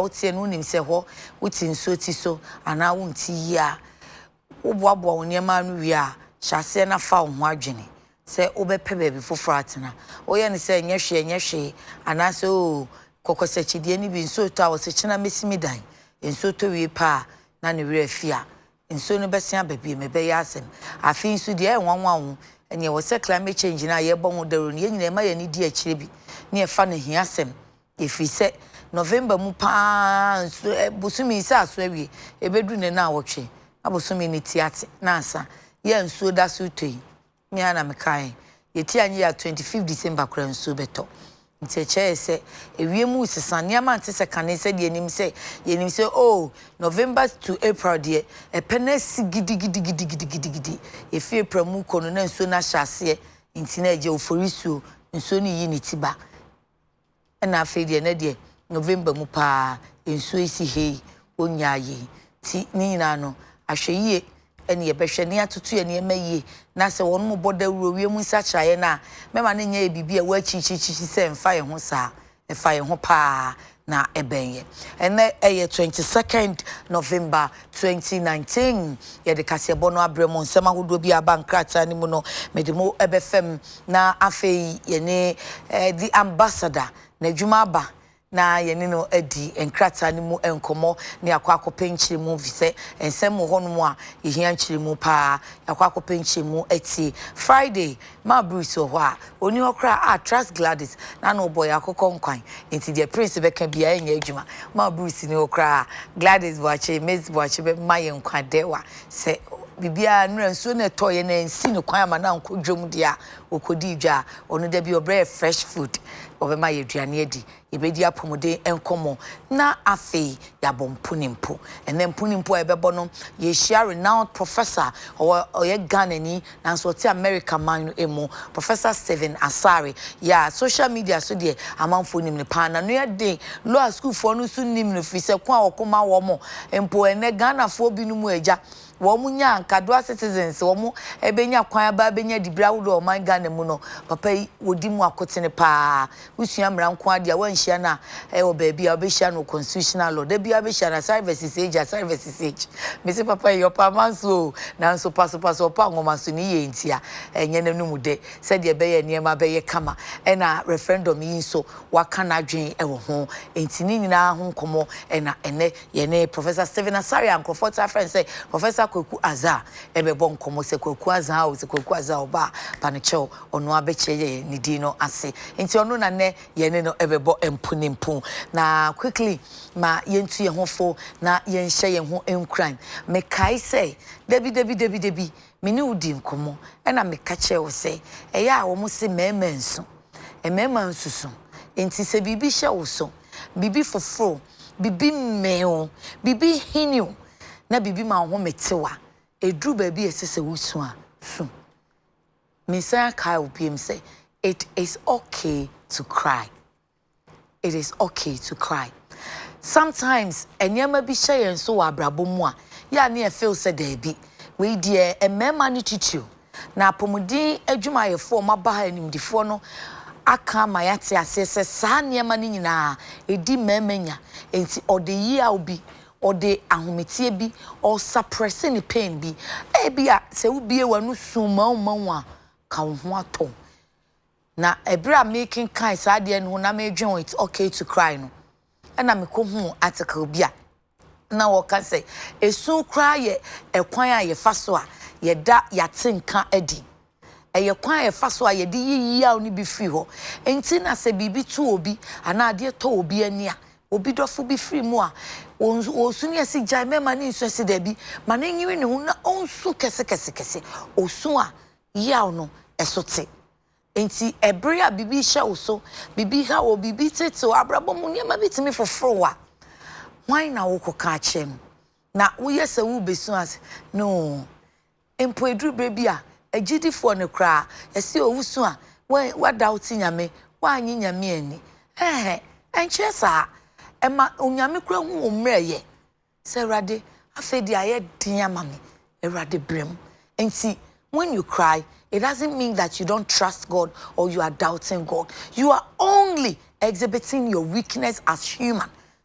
wotie no nim se ho wotie nso ti so ana wonti yi a woboaboa woniema no wi a hyase na fa wo ho adwene se obepe baby foforo atena oye ne se nyehwe ana se o kokosachidie ni bi nso to a wo se chena mesimi dan nso to wi pa na ne wira afia nso no besia baby me be ya asem afi nso de enwanwa wo ene wo se climate change na ye bo ho daro ne nyina ma ye ni di akire bi ne e fa ne hia asem efi se November mu pa nso busumi sa so awie ebedu ne na wotwe abusumi ni tiate na asa ye nso da so toi me ana me kai yeti anye ya 25 December kura nso beto nteche se ewiemu sesane ama nte se kane se de enim se yenim se oh November to April de epena sigidi efi April mu kono na nso na hyase nti na eje oforisu nso ni yi ni tiba na afi de na de November mu pa nso isi hei onyaye ti ni nyina no ahweye ene ye behwe ne atoto ye ne maye na se won mo boda wuro wiemu nsa kyaye na mema ne nya bibia wa chichi se mfa ye ho sa efa ye ho pa na ebenye ene eye 22nd November 2019 ye de kase bono abremo nsema hodo bi aba nkrata ni mu no medemo ebefem na afei ye ne the ambassador na dwuma aba na yene no adi enkrata ni mu enkomo ne akwakope nkyire mu vise ensem ho no mu a yehia nkyire mu pa akwakope nkyire mu eti Friday ma Bruce ho a oni hokra a trust Gladys na no boy akokọ nkwan enti the prince beka bia enya adwuma ma Bruce ni hokra Gladys boache Miss boache be maye nkwan dewa se bibia nra nso na toye na ensi no kwan ama na nkodwom dia okodi dwa onu da bi obre fresh food obema ye aduane adi ebedi apomode enkomo na afei ya bompunimpo ene mpunimpo ebebo no ye share renowned professor oye Ghanani na so ti America man emo Professor Stephen Asare ya social media so de amanfo nim ne pa na no ye de law school fo no so nim no fi se kwa okoma wo mo empo ene Ghana fo bi no mu eja wo munya nkadwa citizens wo mu ebenya kwan aba benya dibra wo do man Ghana mu no papa yi wodi mu akotene pa usua mra nko ade a wanhia na wo baabi a obehia no constitutional law da bia behia na services age me say papa yi opa manso na nso paso opa ngoma so ni ye ntia enye nanu mu de se de be ye niema be ye kama na referendum yi nso waka na dwen wo ho entini nyina ho nkomo na ene ye ne Professor Stephen Asare Ankrofo ta friend say Professor Kwaku Azaa ebebo nkomo se Kwaku Azaa o se Kwaku Azaa oba panecho ono abeche ni di no ase enti ono na ne ye ne no ebebo empunimpu na quickly ma yentu ye ho fo na yenhye ye ho enkran me kai say debi mini udi nkomo na me ka che wo say eya wo mo se mema nso mema nsusu enti se bibi hye wo so bibi foforo bibi meo bibi hiniu na bibi ma ho metewa edru ba bi esese wusu a su Messiah kai opiem say it is okay to cry. It is okay to cry. Sometimes enyama bi hye yen so wa abrabo mu a ya na e feel say there be we die emema ni titu na apomudin adwumayefo mabaha animdifo no aka ma yate asese saa niema ni nyina edi memenya enti ode yi a obi ode ahometie bi or suppressing pain bi bia se wo bie wanu suma a ka ho ato na ebra making kind saade no na me dwen it's okay to cry no na me ko hu article bia na wo ka say esu cry ye ekwan a ye fa so a ye da yatenka adi eye kwan ye fa so a ye di yi a oni bi free ho enti na se bibi tu obi ana ade to obi ani a obi dofo bi free mu a osu ne si jai mema ni nso si da bi ma na nyiwe ne hu na onsu kese osu a ya no esote enti ebre a bibi hye oso bibi ha o bibi tete abrabo mu ne ma bitimi foforo wa why na wo koka chem na wo yese wo besu as no empo edru brebi a agidifo ne kra ese owusu a wa doubt nyame wa anyi nyame ani enche sa ema onyame kra hu omreye se Awurade afedi aye din amame Awurade brem enti when you cry it doesn't mean that you don't trust God or you are doubting God. You are only exhibiting your weakness as human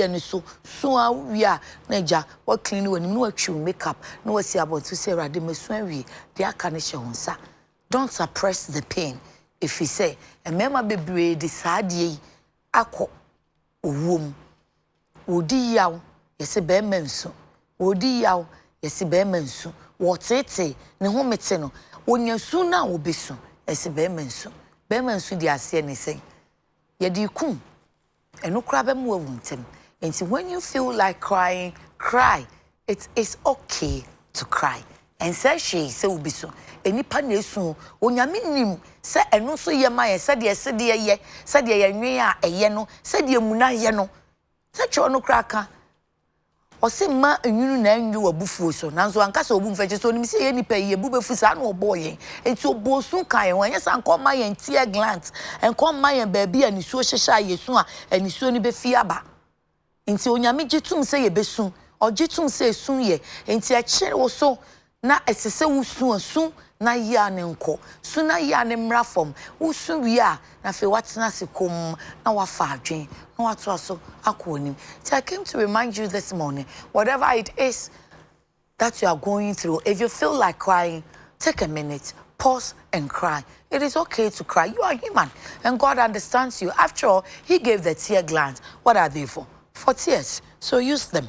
ye ni so awi a na ja wa clean wani no atwi makeup no wasi about to say rade mesu awi de aka ne hye honsa. Don't suppress the pain. If you say a mema bebre de saadie akọ owom odi yaw yesi be menso odi yaw yesi be menso wotete ne ho mete no onyasu na obesu yesi be menso di ase ne say ye di kum eno kra be mu awuntem. And when you feel like crying, cry. It is okay to cry. And say she say ubiso enipa na esu onyame nim se eno so ye ma ye se de ye se de ye nwe a eye no se de emuna ye no se cho no kraka o se ma enwunu na enwu wabufuo so nanso ankasa obu mfeche so nim se ye nipa ye bubefu sa na obo ye enti obo sun kan won anya san ko ma ye tear gland en ko ma ye ba bia ni so hyehya yesu a ani so ni be fi aba enti onyame gitum se ye besu o gitum se sun ye enti a kire wo so na esese wusu asu na ya ne nko su na ya ne mra fom wusu wi a na fe watena sekom na wafa adwen na wato aso akonim. So I came to remind you this morning, whatever it is that you are going through, if you feel like crying, take a minute, pause and cry. It is okay to cry. You are human and God understands you. After all, he gave the tear glands. What are they for? For tears. So use them.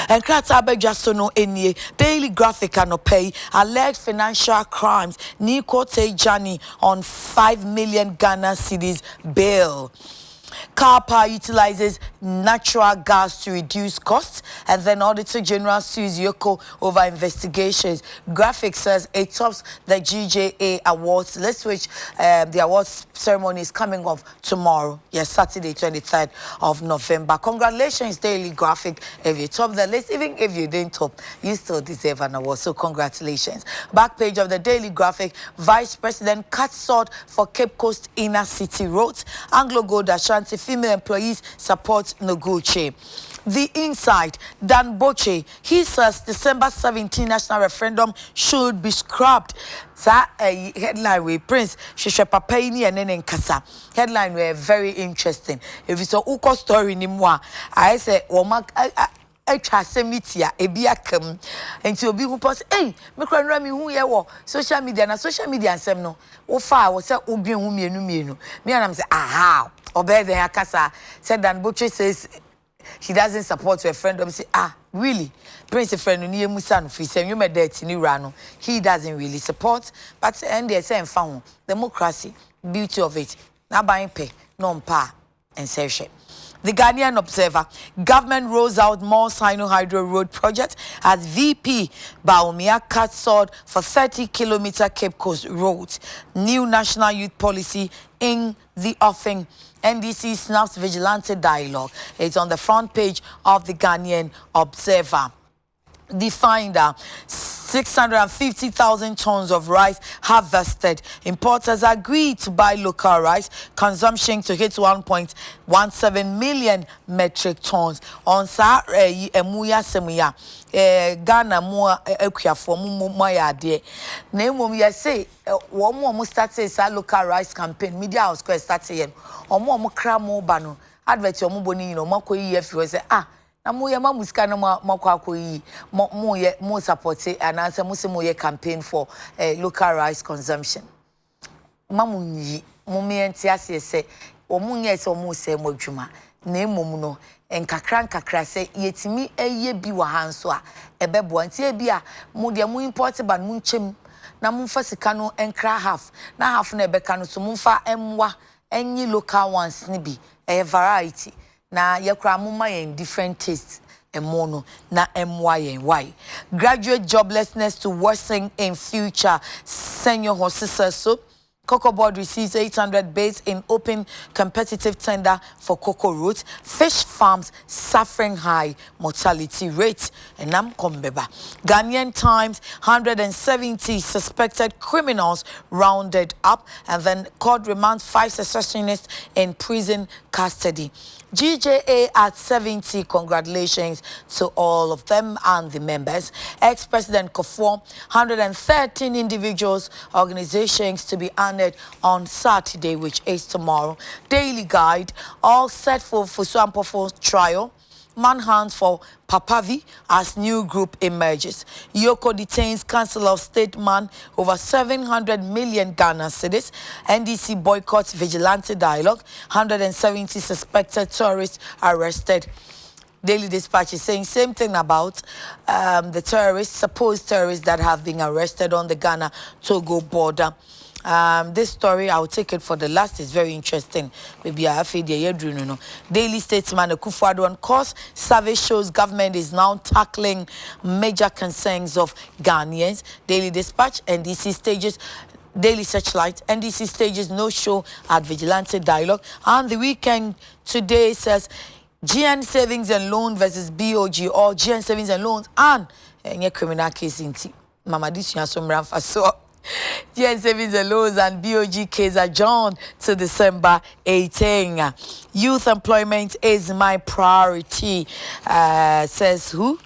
And Kratabe Jasono Enye, Daily Graphic and pay alleged financial crimes. Niko Tejani on 5 million Ghana cedis bail. Kapa utilizes natural gas to reduce costs, and then Auditor General sues Yoko over investigations. Graphic says it tops the GJA Awards. Let's switch. The awards ceremony is coming off tomorrow. Yes, Saturday, 23rd of November. Congratulations, Daily Graphic. If you top the list, even if you didn't top, you still deserve an award. So congratulations. Back page of the Daily Graphic. Vice President cuts sword for Cape Coast inner city roads. Anglo Gold Ashanti female employees support Noguchi. The Inside, Dan Boche, he says December 17 national referendum should be scrapped. Headline with Prince Shishepapayini and then Kasa. Headline were very interesting. If it's a uko story ni mwa, I say Semitia, Ebiakum, and to be who post, hey, Micron who ye wo social media and social media and some no. O far was a ubi uminu. Me and I'm say, aha, obey the Akasa. Said Dan Butcher says she doesn't support referendum. Say, really? Prince friend near Musan Fisa, you made that in Iran. He doesn't really support, but and they say found democracy, beauty of it. Now buying pay, non pa and session. The Ghanaian Observer, government rolls out more Sino-Hydro road project as VP Baumia cuts sword for 30-kilometer Cape Coast roads. New national youth policy in the offing. NDC snaps vigilante dialogue. It's on the front page of the Ghanaian Observer. The Finder, 650,000 tons of rice harvested. Importers agreed to buy local rice. Consumption to hit 1.17 million metric tons. On sa emuya semuya Ghana mua ekwafo mu ya de. Na emom ye say wo start say local rice campaign. Media house ko start yen. Omo kra mo ba no. Advert omo boni no makoyi efi say na mo ye ma musika no makwakoyi mo support and answer mo ye campaign for local rice consumption. Mamunyi mo me entiase say omunye se omo se mo adwuma na emom no nkakra say yetimi eye bi wa hanso a ebebo anti e bi a mo de mo import ban mo nchem na mo fa sika no enkra half na half na ebeka no so mo fa emwa any local ones nibi a variety na yekra muma in different tastes and mono na MY. Graduate joblessness to worsen in future. Senior Hosisa so Cocoa Board receives 800 bids in open competitive tender for cocoa roots. Fish farms suffering high mortality rates. And I'm Kombeba. Ghanaian Times, 170 suspected criminals rounded up. And then court remands 5 secessionists in prison custody. GJA at 70, congratulations to all of them and the members. Ex-President Kufuor, 113 individuals, organizations to be honored on Saturday, which is tomorrow. Daily Guide, all set for Fusuampofo's trial. Manhunt for Papavi as new group emerges. Yoko detains Council of State man over 700 million Ghana cedis. NDC boycotts vigilante dialogue. 170 suspected tourists arrested. Daily Dispatch is saying same thing about the terrorists, supposed terrorists that have been arrested on the Ghana-Togo border. This story, I'll take it for the last, is very interesting. Maybe I have no. Daily Statesman, Akufo-Addo on course. Survey shows government is now tackling major concerns of Ghanaians. Daily Dispatch, NDC stages. Daily Searchlight, NDC stages no show at Vigilante Dialogue. And the weekend today says GN Savings and Loan versus BOG, or GN Savings and Loans and a criminal case in Mama Dishia Somran Faso. GN Savings and Loans and BOG case adjourned to December 18. Youth employment is my priority, says who?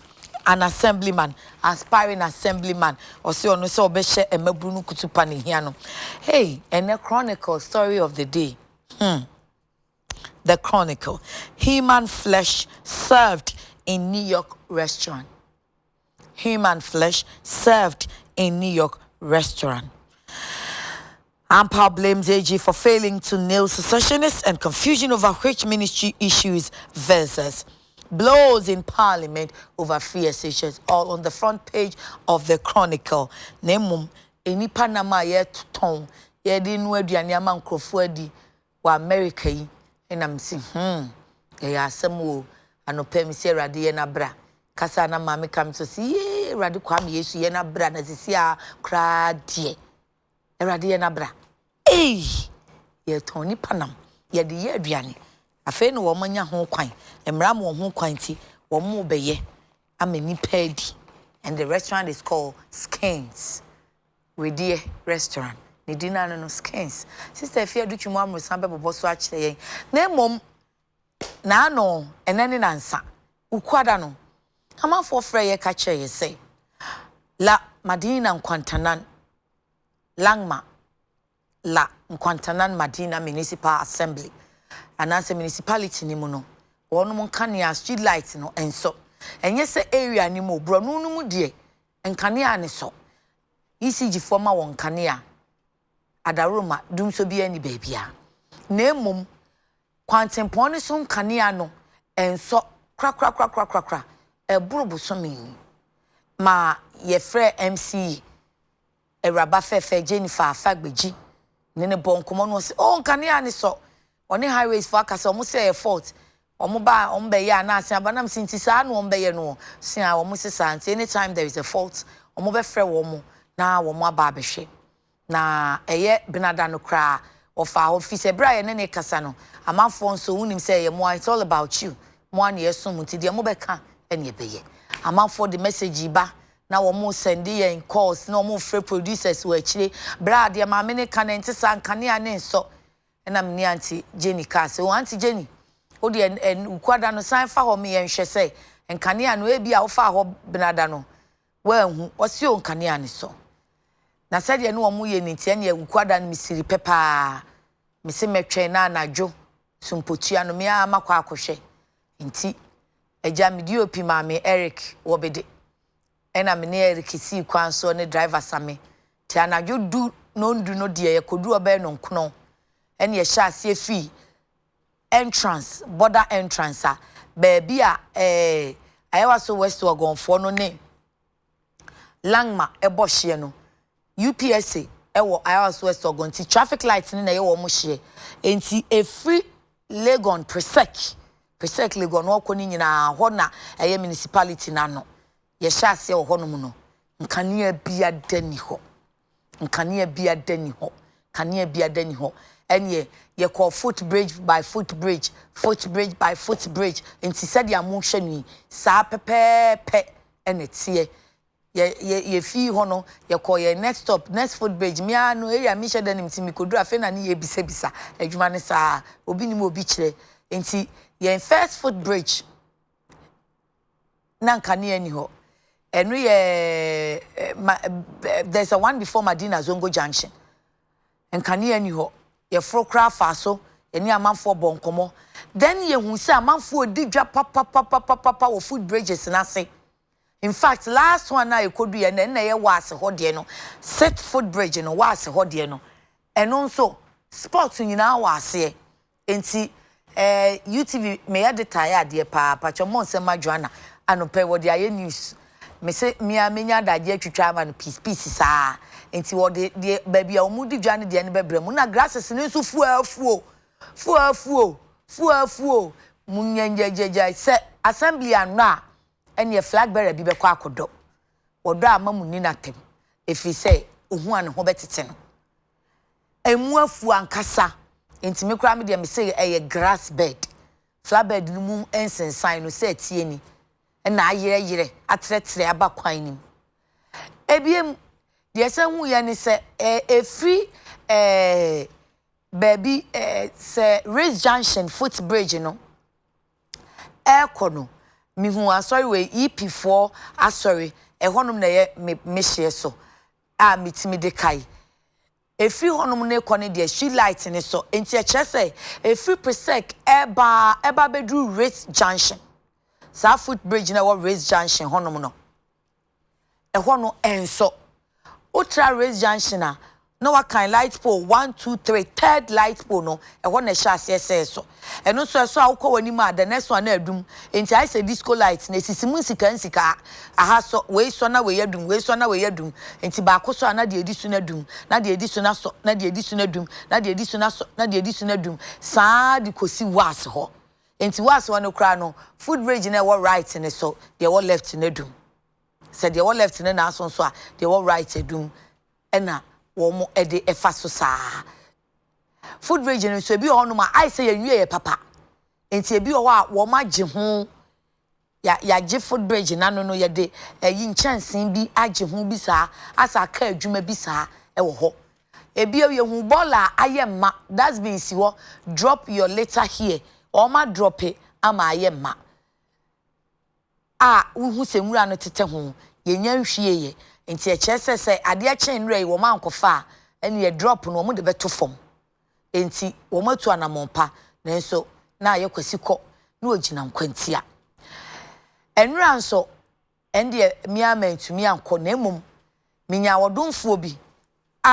An assemblyman, aspiring assemblyman. Or so no so beshe emebunu kutupani hiano. Hey, and the Chronicle story of the day. The Chronicle. Human flesh served in New York restaurant. Human flesh served in New York restaurant. Ampar blames AG for failing to nail secessionists and confusion over which ministry issues versus blows in parliament over free SHS, all on the front page of the Chronicle. Nemum eni panama yet ton ye di nu aduane ama nkrofo adi wa America yi enam si ya asem wo anopa mi se Awurade ye na bra kasa na ma me kam so si Awurade kwa me Yesu ye na bra na sisi a kra de Awurade ye na bra ye ton ni panam ye de ye aduane afi no wo manya ho kwan emra mo ho kwan ti wo mo beye amani pedi, and the restaurant is called Skins with the restaurant ni dinner no Skins. Sister if you do twimo amrusan be bobo so a kire yen na mom na no enani nansa ukwada no amafo frɛ ye ka kire ye say la Madina Nkwantanan Langma la Nkwantanan Madina Municipal Assembly and as a municipality ni mo no wono mo kanea street light no enso enye se area ni mo bro no mu de enkanea ne so ECG forma won kanea adaroma dum so bia ni baabia na emom kwantempon ne so kanea no enso kra eburubu so mi ma ye frɛ MC Eraba Fefe Jennifer Afagbeji ne bonkomo no se o kanea ne so oni highways for akasa omo say e fault omo ba ombe ya na asia banam sinti sa no ombe ye no sia omo se santi anytime there is a fault omo be frɛ wo mo na wo mo aba abehwe na eye benada no kra ofa office bra ye ne kasa no amanfo nso unim say ye mo it's all about you mo an ye so muti de mo be ka ene ebeye amanfo the message ba na wo mo send ye in calls na wo frɛ producers wo akire bra de ma me ne ka ne ntisa nkane ane nso and I'm near Auntie Jenny Castle. Auntie Jenny, oh, dear, and Uquadano sign for me and she say, and Kania no be our far Benadano. Well, what's your Kaniani so? Na said you know, Muye Nitian, Uquadan Missy Peppa, Missy Metrena, Joe, Sumpuchiano, Mia Makwa Crochet, in tea, a jammy duopi, mammy Eric, Wobede, and I'm near Eric, see Quanso and the driver Sammy. Tiana, you do no dear, could do a bear on Kno. And ye shall see fee entrance, border entrance, baby. I was so west to go for no name. Langma, a boshiano, UPSA, ewo ios west ogonti traffic light ni na ye wo mo hye enti efri legon presec legon wo kɔ ni nyina hɔ na eye municipality na no ye hye ase wo hɔ no mu no nkanea bia dani hɔ nkanea bia dani hɔ kanea bia dani hɔ enye ye call footbridge by footbridge by footbridge enti said ya mo hwe ni saa pepepe ene tie ye fi ho no ye call ye next stop next footbridge me anu area mi hye danim ti mi kodura afi na ne ye bisa adwuma ne saa obi ni mo obi kire enti ye first footbridge na kanea ni ho enu ye there's a one before Madina Zongo Junction and kanea ni ho ye fro kra fa so eni amanfo bonkomo then ye hu se amanfo odidwa papa wo footbridges na se. In fact, last one na ekodu ye na ye was ho de no set footbridge no was ho de no eno nso sports nyina was ye enti UTV me edita ya de pa chomo nsem adwana anope wo de aye news me se me amenya daje atwitwa ma no piece saa enti wo de baby a omudi dwane de ne bebrem na grasses ne nso fuafuo munyenjejeje se assembly anwa ene flag bearer bi bekọ akodo wodo amamu ni natem efi se ohu an ho betete no emu afu ankasa enti me kura me de me se eye grass bed flag bed no mu ensensan no se tie ni na ayere atretre abakwan nim ebiem de se hu ye ni se efri baby se race junction footbridge no ekono mi hu asori we EP4 asori ehonum na ye me hye so a mitimi de kai efri honum na ekone de street light ni so enti e kire say efri presec eba bedru race junction sa footbridge na wo race junction honum no ehono enso ultra race junction no wa kind light pole 1 2 3 third light pole no ehwo na hye ase so eno so akọ wani ma the next one na adum enti I say disco light na sisimu nsika aha so we so na we yadum enti ba akoso na de edisu na dum na de edisu na so na de edisu na dum na de edisu na so na de edisu na dum saa di kosi was ho enti was one kra no footbridge na wo right ne so de wo left na dum said de wo left na so so a de wo right edum ena womo ede efa so saa footbridge no so bi ho ma I say yenwie ye papa enti ebi ho a wo ma gye ho ya gye footbridge na no ye de yi nchansen bi agye ho bi saa asa ka adwuma bi saa e wo ho ebi ye hu bola ayemma that's been si wo drop your letter here or ma drop it ama ayemma hu se nwura no tete ho ye nya nhwie ye enti e chese se ade a chen nre wo ma nkofa ene ye drop no mo de beto fom enti wo matu anamompa nanso na ye kwasi kɔ na ogina nkwantia enra nso ende mia mantumi ankɔ na emom minya wodonfo bi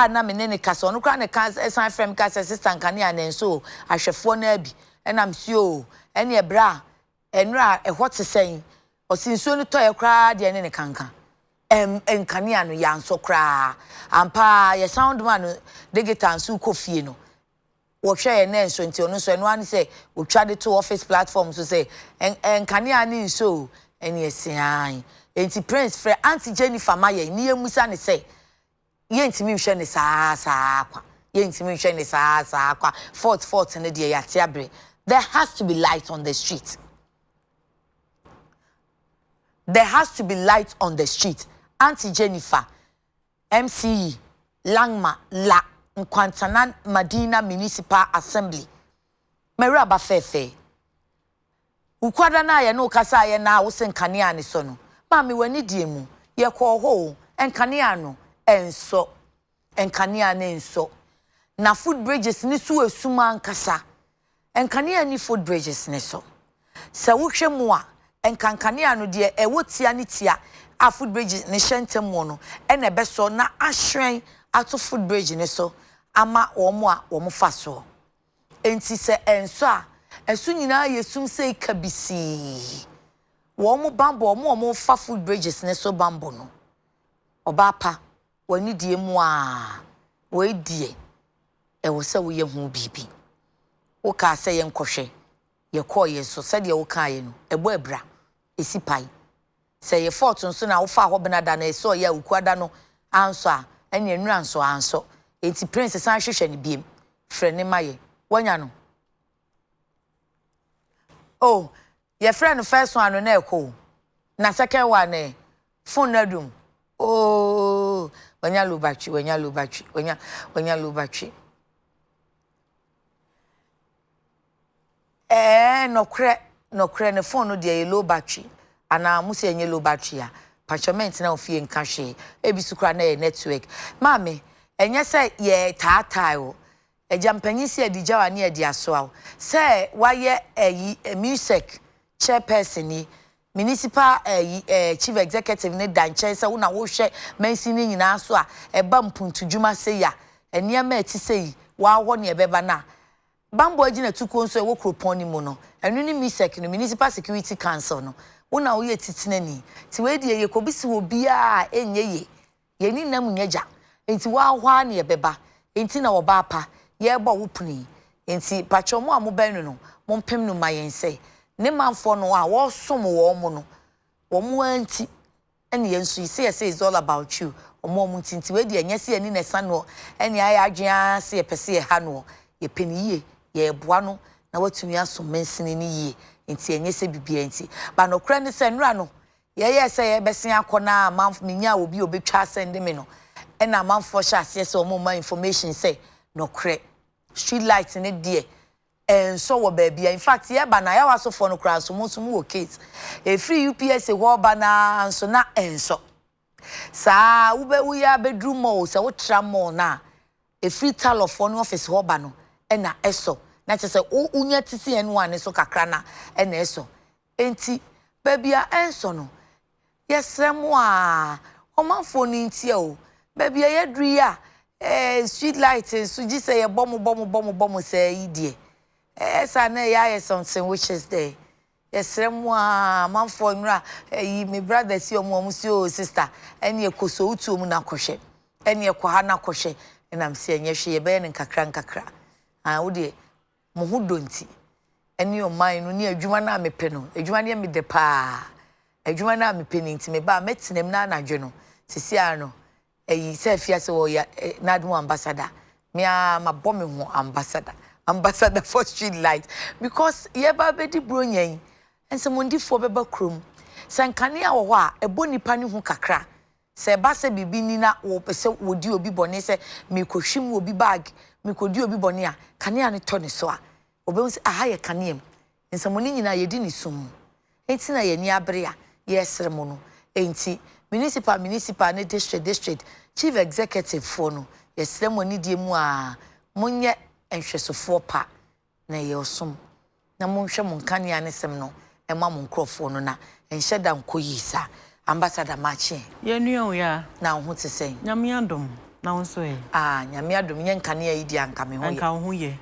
na me ne kasa ono kra ne kasa esan frem kasa sister nkane anenso ahwefo na abi enam si o ene e bra enra ehwote sen osinso ni to ye kra de ne kankan enkane no ya nso kra ampa ye sound man de guitar nso kofie no wo hwe ye na nso nti ono so eno an say wo twa de to office platform so say enkane ani nso ene esian enti prince frɛ auntie Jennifer maye ni emusa ne say ye ntimi hwe ne saa kwa ye ntimi hwe ne saa kwa fort ne de ya tiabre. There has to be light on the street. There has to be light on the street. Auntie Jennifer, MCE, Langma, La, Nkwantanan, Madina Municipal Assembly. Meraba fefe. Ukwada na ye no kasa ye na wo senkania ne so no. Mami wani die mu. Ye kɔ ho enkania no enso. Enkania ne enso. Na food bridges ni so esuma nkasa. Enkania ni food bridges ne so. Se wo hwɛ mu a enkankania no de ewotia ne tia. A food bridge ne shentem mo no ene beso na ahwen ato food bridge ne so ama omo a omo fa so enti se enso a esu nyina yesum sei kabisi wo bambo omo fa food bridges ne so bambo no oba pa wani die mu a we die e wo se wo ye hu bibi wo ka se ye nkwohwe ye call ye so said ye wo ka ye no ebo ebra esi pai se ye fort nso na wo fa ho benada na so ye ukuada no anso a ene nwura anso enti prince san hwehwe ne biem frɛ ne maye wanya no oh your friend first one na eko na second one phone na dum oh wanya low battery no kre ne phone no dey low battery ana musi enye low battery a parchment na ofie nka hwe ebisu kra na network mame enye se ye taatai o ejampanyi si adijawa ne adi aso awo se waye music chairperson ni municipal chief executive ne danchen se wona wo hwe mansi ni nyina so a eba mpuntudwuma se ya eniema eti sei wa ho ne ebeba na bambo agina tuko nso e wo kropon ni mu no enu ni music no municipal security council no wona wo ye titinani ti we die ye kobisi wo bia enye ye ni nam nyaja enti wa hwa ne ebeba enti na wo ba apa ye bo wo puni enti pacho mo amoban no mo mpem no mayense ne manfo no a wo som wo mo no wo mo anti ene yensu say is all about you omo mo tinti we die nyase ani na sano ene aya adwea se ye pese ye ha no ye peniye ye boa no na watumi aso mensini ni ye enti enye se bibia enti ba no kra ne se nra no ye se ye besen akona manfo minya obi obetwa sende me no ena manfo sha se se omo ma information say no kra street lights in it dear and so wo baby in fact ye ba na ya waso for no kra so mo wo case e free UPS wo ba na so na enso sa wo ya bedroom mo se wo tra mo na e free telephone office wo ba no ena eso na che se unya tisi enu ane so kakra na ena eso enti baby a enso no yesremo a o manfo ni ntia o baby ye dru ya street lights so just say a bomb say idie sa na ya something which is there yesremo a manfo nwra me brother si omo si o sister ene ekoso utu omu na kohwe ene ekoha na kohwe enam se enye hwe ye be ne nkakra wo de mo hudonti ene o man no ne adwuma na mepe no adwuma ne me de pa adwuma na mepe ni ntime ba metinem na anadwe no sisi ano se fiase wo ya nadmo ambassador me ma bombe ho ambassador for street light because ye ba bedi bronyan ense mondifo beba krom sankane a wo ho a ebo nipa ni hu kakra se ba se bibi ni na wo pese wodi obi bone se me kohwim obi bag me kodi obi bone a kane a ne to ne so a obe se aha ye kane ense moni nyina ye di ni sum enti na ye ni abre a ye sremo no enti municipal ne district chief executive for no yesremo ni die mu a monye enhwesofo pa na ye osom na monhwe mon kane anesem no ema mon krofo no na enhyeda nkoyisa ambassador machi ye nuo ya na ho te sen nyame adom na wo so ye nyame adom nye nkane ya idi anka me ho ye anka ho ye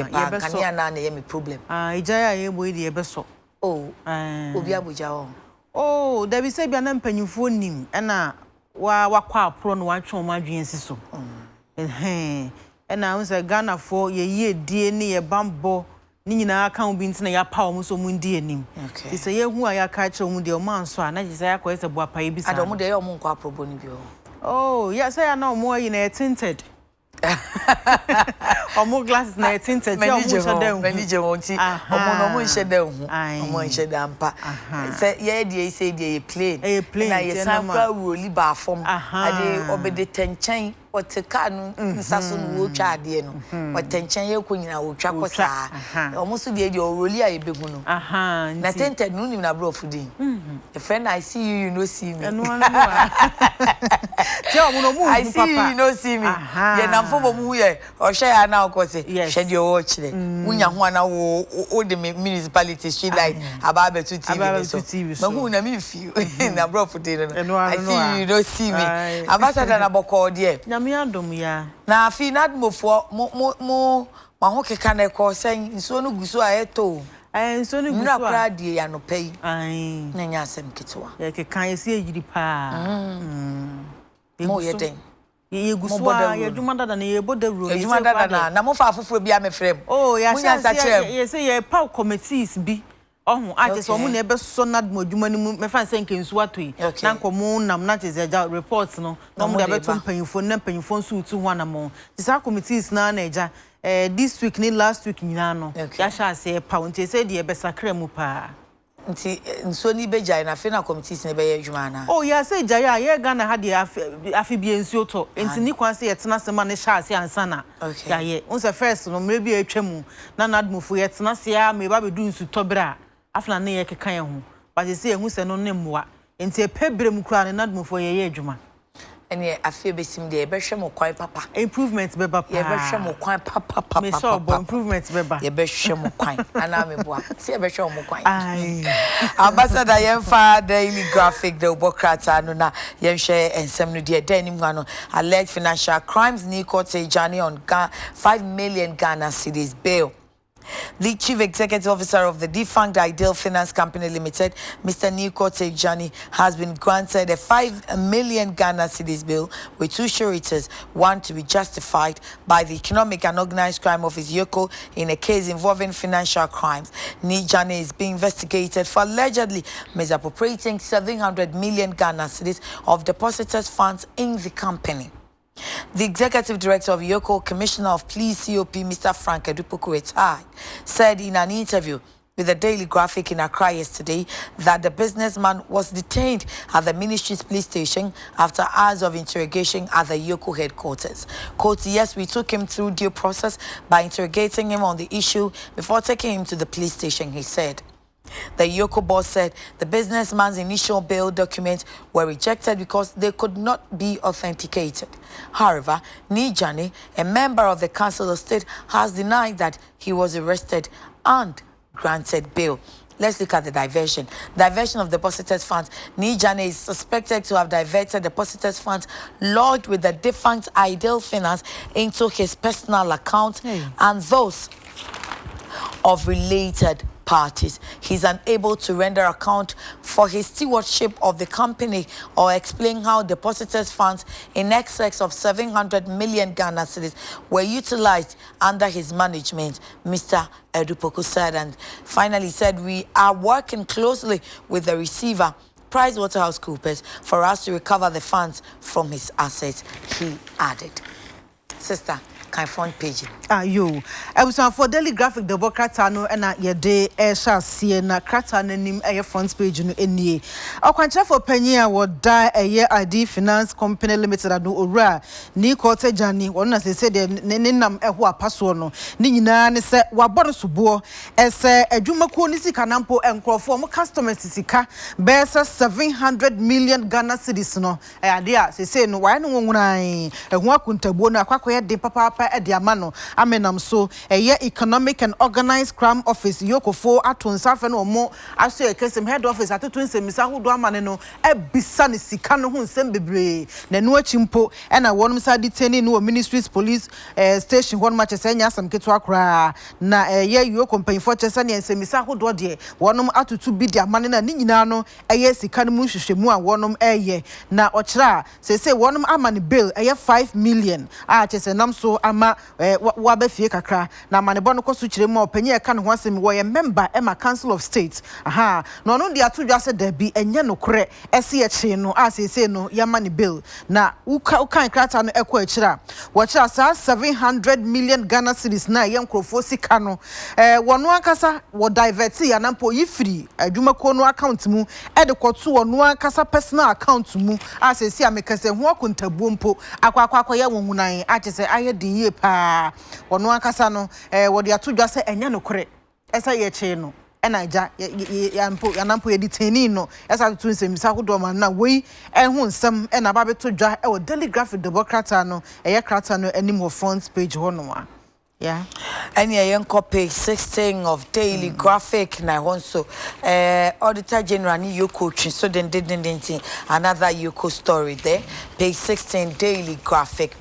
pa nkane na ye me problem ijaya ye boy de ye beso obi abuja o oh there be say bia na mpanyufo nim na wakwa apro no watwe o madwen siso na wo say Ghana for ye die ne ye bambo ni nyina aka wo bi ntina ya pa wo so mu ndi anim ti say ye hu a ya ka kire wo de o man so a na je say yakọ ese bo apa ye bi sa ado mu de ye o mu nkwa aprobo ni bi o oh yeah say na o mu yi na tinted omo glasses na tinted ti omo shede hu manager wonti omo no mo shede hu omo shede ampa say ye dey say dey plane na ye sampa roli ba fom ade obede tenchen otika no nsaso no wo twa ade no otenchen ye ko nyina wo twa ko saa omo so dey roli a ye behu no na tinted no nim na bro fudi the friend I see you no see me eno anu a ti omo no mu papa I see you no see me ye na mfo mu ye o hwe ya na ko se hwe de o chire wunya ho na wo de municipality street light aba be to TV so ma hu na me feel na bro fudi no I see you no see me ambassador na boko de nyame adom ya na afi na admofo mo ma ho keka na ko sen nso no guso a eto nso no guso na kra die ya no pay na nya asem ketwa ye keka ye se ejiri pa mo ye den ye guswa ye dwuma dada na ye boda ro ye dwuma dada na mo fa afoforo bia me frem oh ya sha ye say ye pa committees bi ohun ati so mo na ebe so na dwuma ni mu me fa nse nkensu atoi na nkomo nam na te eja reports no na mo de abeto mpanyimfo na mpanyimfo nso utu ho na mo tisa committees na eja this week ni last week nyina no ya sha ase pa unti say de ebe sakra mu pa nti nso ni beja na fe na committees na be ye adwuma na oh ya say jaya ye Ghana ha de afi bi ensuo to nti ni kwan say ye tena sema ne sha ase ansa na ya ye unse first no mre bi atwam na nadmofo ye tena se ya me ba be du nsu to bra afna na ye keka ye ho ba say ehu se no ne mmoa nti epebre mu kura ne nadmofo ye adwuma ene afie besim de ebe hwe mo kwan papa improvement beba pa ye be hwe mo kwan papa me sure bo improvement beba ye be hwe mo kwan ana me boa se ye be hwe mo kwan ambassador yemfa daily graphic de obokrata no na yenhwe ensem no de dan nim no alleged financial crimes ni court say Johnny on 5 million Ghana cedis bail. The chief executive officer of the defunct Ideal Finance Company Limited, Mr. Niko Tejani, has been granted a 5 million Ghana cedis bill with two sureties, one to be justified by the Economic and Organized Crime Office (YOCO) in a case involving financial crimes. Nijani is being investigated for allegedly misappropriating 700 million Ghana cedis of depositors' funds in the company. The executive director of YOCO, Commissioner of Police COP, Mr. Frank Edupoku retired, said in an interview with the Daily Graphic in Accra yesterday that the businessman was detained at the ministry's police station after hours of interrogation at the YOCO headquarters. Quote, yes, we took him through due process by interrogating him on the issue before taking him to the police station, he said. The YOCO boss said the businessman's initial bail documents were rejected because they could not be authenticated. However, Nijani, a member of the Council of State, has denied that he was arrested and granted bail. Let's look at the diversion. Diversion of depositors' funds. Nijani is suspected to have diverted depositors' funds lodged with the defunct Ideal Finance into his personal account and those of related parties. He's unable to render account for his stewardship of the company or explain how depositors' funds in excess of 700 million Ghana cedis were utilized under his management, Mr. Edupoku said. And finally said, we are working closely with the receiver, PricewaterhouseCoopers, for us to recover the funds from his assets, he added. Sister, kind front page. Yo, I was on for Daily Graphic, the Bocratano, and at your day, Esha Siena, Cratan, and him a front page in ye. Our contract for Penia would die a year ID Finance Company Limited at Ura, Niko Tejani, one as they said, Nenam Ewa Passono, Nina, and said, Wabonosubo, as a Juma Konisi Canampo and Crawford customers Sika, bears 700 million Ghana cedis. No, idea, they say, no, why no one I, and Wakuntabona, Quaquia de Papa at the Amano. Amenam so economic and organized crime office YOCO for atun safen or more as say kesem head office atun se misa ho do amane no e bisa ne sika no ho nsem bebre na no achimpo e na wonum sa detaining no ministries police station won match say nya sam keto akra na YOCO mpanyfo chese ne nsem misa ho do de wonum atutu bi de amane na ni nyina no sika no mu hwehwemu a wonum na ochra say wonum amane bill 5 million a chese nam so ama wabefie kakra na manebo no koso kire mu opanyi e ka ne ho asem wo ye member Emma Council of State aha no no de atodwa se da bi enye no kore ese ye kire no asese no yamane bill na ukan krata no ekọ akira wo kira sa 700 million Ghana cedis na ye nkrofo sika no wono ankasa wo divert ya na mpo yifiri adwumako no account mu e de kwoto wono ankasa personal account mu asese amekase ho akontabuo mpo akwa ye wonhunan atese aye din ye pa wono akasa no wodi atodwa se enya no kore esa ye che no enaja yanampo ye detaining no esa to nsem sa hodo man na we ehun nsem ena ba betodwa e wo Daily Graphic the Bocrata no eye krata no anim of front page hono a yeah and yeah page 16 of Daily Graphic na honso Auditor General ni YOCO so den another YOCO story there, page 16 Daily Graphic.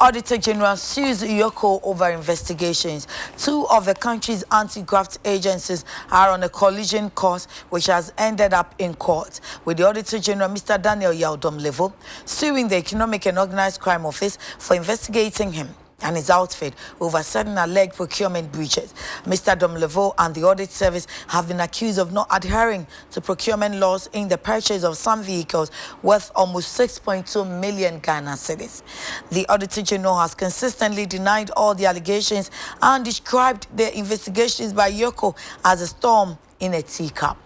Auditor General sues Yoko over investigations. Two of the country's anti-graft agencies are on a collision course which has ended up in court, with the Auditor General, Mr. Daniel Yaudom-Levo, suing the Economic and Organized Crime Office for investigating him and his outfit over certain alleged procurement breaches. Mr. Dom-Levo and the Audit Service have been accused of not adhering to procurement laws in the purchase of some vehicles worth almost 6.2 million Ghana cedis. The Auditor General has consistently denied all the allegations and described the investigations by Yoko as a storm in a teacup.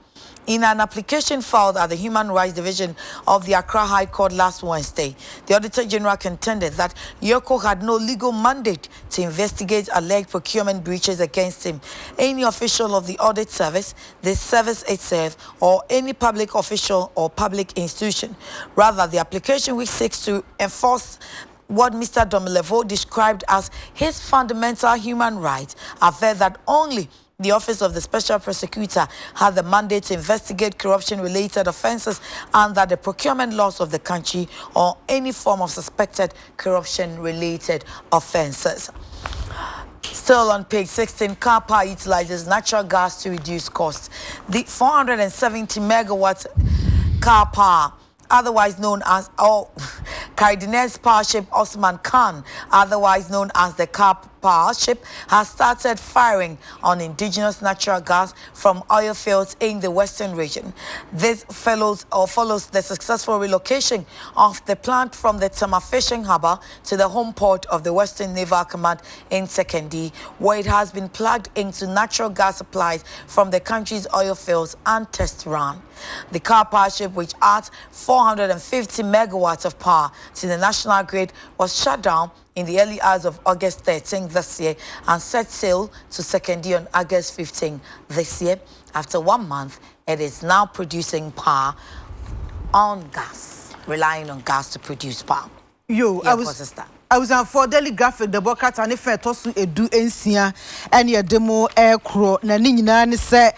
In an application filed at the Human Rights Division of the Accra High Court last Wednesday, the Auditor General contended that Yoko had no legal mandate to investigate alleged procurement breaches against him, any official of the Audit Service, the service itself, or any public official or public institution. Rather, the application, which seeks to enforce what Mr. Dom-Levo described as his fundamental human rights, averred that only the Office of the Special Prosecutor had the mandate to investigate corruption-related offences and that the procurement laws of the country or any form of suspected corruption-related offences. Still on page 16, car power utilizes natural gas to reduce costs. The 470 megawatt car power, otherwise known as Cardinals power ship Osman Khan, otherwise known as the car power ship, has started firing on indigenous natural gas from oil fields in the western region. This follows the successful relocation of the plant from the Tama fishing harbour to the home port of the Western Naval Command in Sekendi, where it has been plugged into natural gas supplies from the country's oil fields and test run. The car power ship, which adds 450 megawatts of power to the national grid, was shut down in the early hours of August 13 this year and set sail to Sekendi on August 15 this year. After 1 month, it is now producing power on gas, relying on gas to produce power. I was on for daily graphic the bucket and if I toss to edu ensia and your demo air crow na nina ni se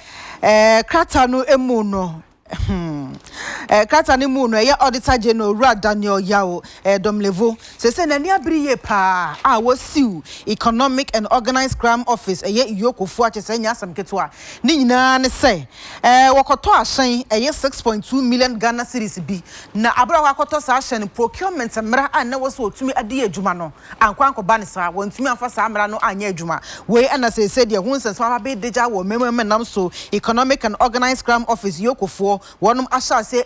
kratano emuno Katani Muno, ya Auditor General Daniel Yao, Dom-Levo, say na ni abriye pa, was sue Economic and Organized Crime Office, ye Yoko Fuache senya sam ketwa. Ni na ne say, wakoto ashen, 6.2 million Ghana cedis bi. Na abra wakoto sa ashen procurement mra an na waso tumi adi adwuma no. Ankwa anko ba ne sa, wontumi amfa sa mra no anya adwuma. We ana say de hu nsensama ba deja wo memem so Economic and Organized Crime Office Yoko Fuo one asha say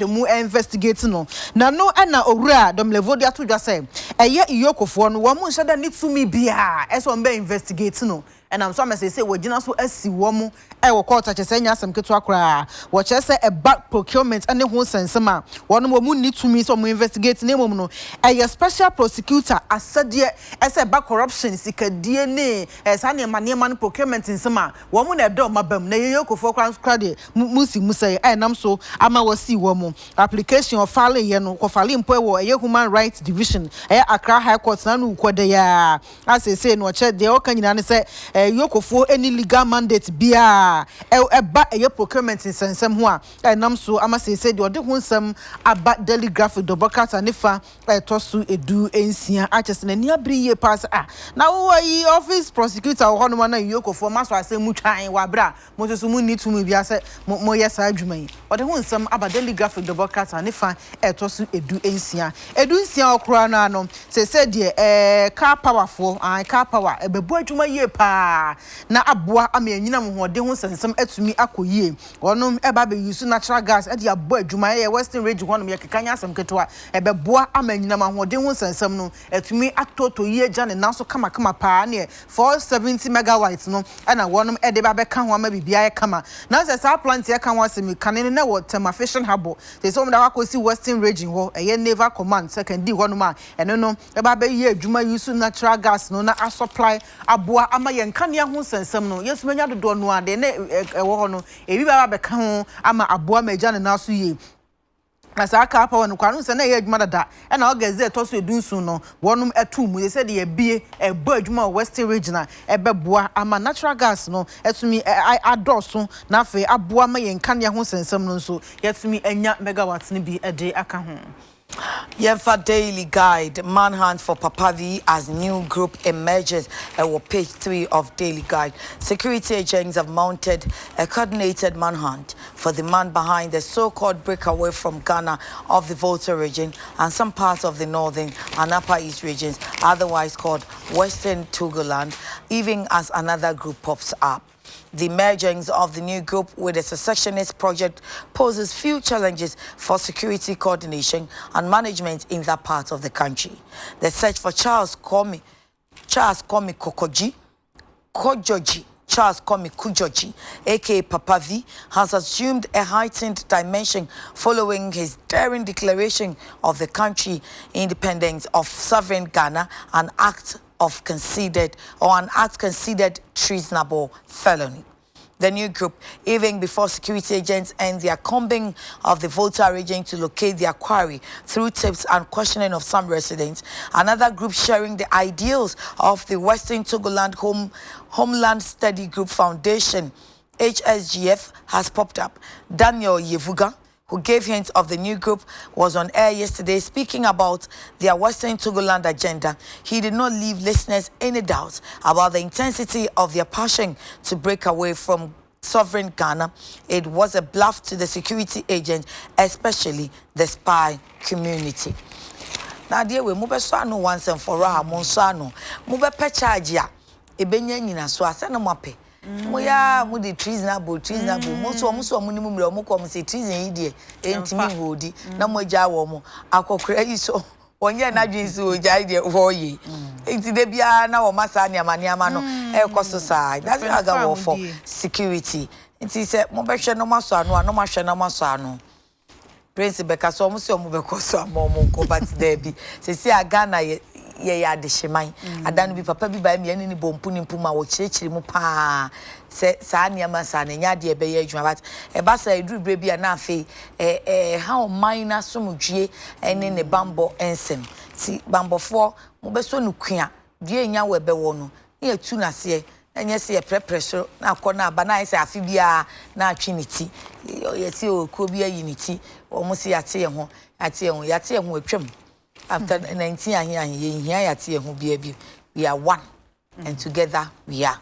mu investigate no na no na owura Dom-Levo dia to dwa say Yokofo no wo mu nhada ni tumi bia eso mbe investigate no and am so am say wogina so asi wo mu wo court chese nya asem keto akra wo chese back procurement ane ho sensema wo mu ni tumi so mu investigate na mum no special prosecutor asade ese back corruption sikadie ne sane man procurement nsema wo mu na do mabam na Yokofo kra de musi musai nam so ama wasi wo mu application of filing ye no ko file mpo wo Human Rights Division Accra High Court na no kwode ya asese no che de o kanyina ne se Yokofo any legal mandate bia ba procurement sensem ho a nam so ama sese de ode ho nsem aba daily graphic do bokata nefa tosu edu ensia achese na ni abriye pass na wo yi office prosecutor ho no na Yokofo maso asem twan wa bra mo so mu ni tumi bia se mo yesa adwuma yi ode ho nsem aba daily graphic do bokata nefa tosu edu ensia okura na no sese de car powerful car power ebebu adwuma ye pa na aboa amanyina mo hode ho sensem atumi akoyie wonom eba be use natural gas e de abo adwuma ye western region wonom ye kekanya asem keto a ebeboa amanyina mo hode ho sensem no atumi atoto ye jane nanso kama pa na 470 megawatts no na wonom e de ba be ka ho ama bibia ye kama na se sa plant ye ka ho asem kanene na wo Tama fishing harbour se so mda wakosi western region ho naval command second di wonom a eno no e ba be ye adwuma use natural gas no na a supply aboa ama ye nkania ho sensem no yesu manya dodo no ade na wo ho no ebi ba be ka ho ama aboa magya ne na so ye asa aka pa wonu kwanu se na ye adwuma dada e na ogeze toso edunsu no wonum etum ye se de ye bie ebo adwuma western region e beboa ama natural gas no etumi adoso na fe aboa ma ye nkane ho sensem no so yetumi anya megawatts ne bi ede aka ho Yenfa Daily Guide, manhunt for Papa V as new group emerges. Page 3 of Daily Guide. Security agents have mounted a coordinated manhunt for the man behind the so-called breakaway from Ghana of the Volta region and some parts of the northern and upper east regions, otherwise called Western Togoland, even as another group pops up. The emergence of the new group with the Secessionist project poses few challenges for security coordination and management in that part of the country. The search for Charles Komi Kujoji, aka Papa V, has assumed a heightened dimension following his daring declaration of the country independence of sovereign Ghana, an act considered treasonable felony. The new group, even before security agents and their combing of the Volta region to locate their quarry through tips and questioning of some residents, another group sharing the ideals of the Western Togoland Homeland Study Group Foundation, HSGF, has popped up. Daniel Yevuga, who gave hints of the new group, was on air yesterday speaking about their Western Togoland agenda. He did not leave listeners any doubt about the intensity of their passion to break away from sovereign Ghana. It was a bluff to the security agents, especially the spy community. Now, dear, we move so once and for all, Monsano, move a charge ya, a benyan so I send them up. Moya mu the treasonable most of minimum mo come say treason idie entimi hodi na mo gya wo mo akokora yi so onye na dwen so gya idie wo yi enti de bia na wo masa niama no e koso sa that's why I go for security enti say mo be hwe no maso ano no ma hwe na maso ano prince beka so mo se mo be koso amo mo ko but there be say see Ghana ye adehyeman adanu bi papa bi ba mi ani ni bompu ni mpuma wo kirikiri mu pa se saa niama saa na nya de be ye adwuma but e ba sa eduru bi na afi ha o minor somdwie ene ne bambo ensem ti bambofo mo be so no kua due nya we be wo no ye tu na se enye se ye pressure na akọ na aba na se afi bia na atwiniti ye ti o ko bi ayi niti o mo se yate ye ho atwem. After 19 years, we are one, and together we are.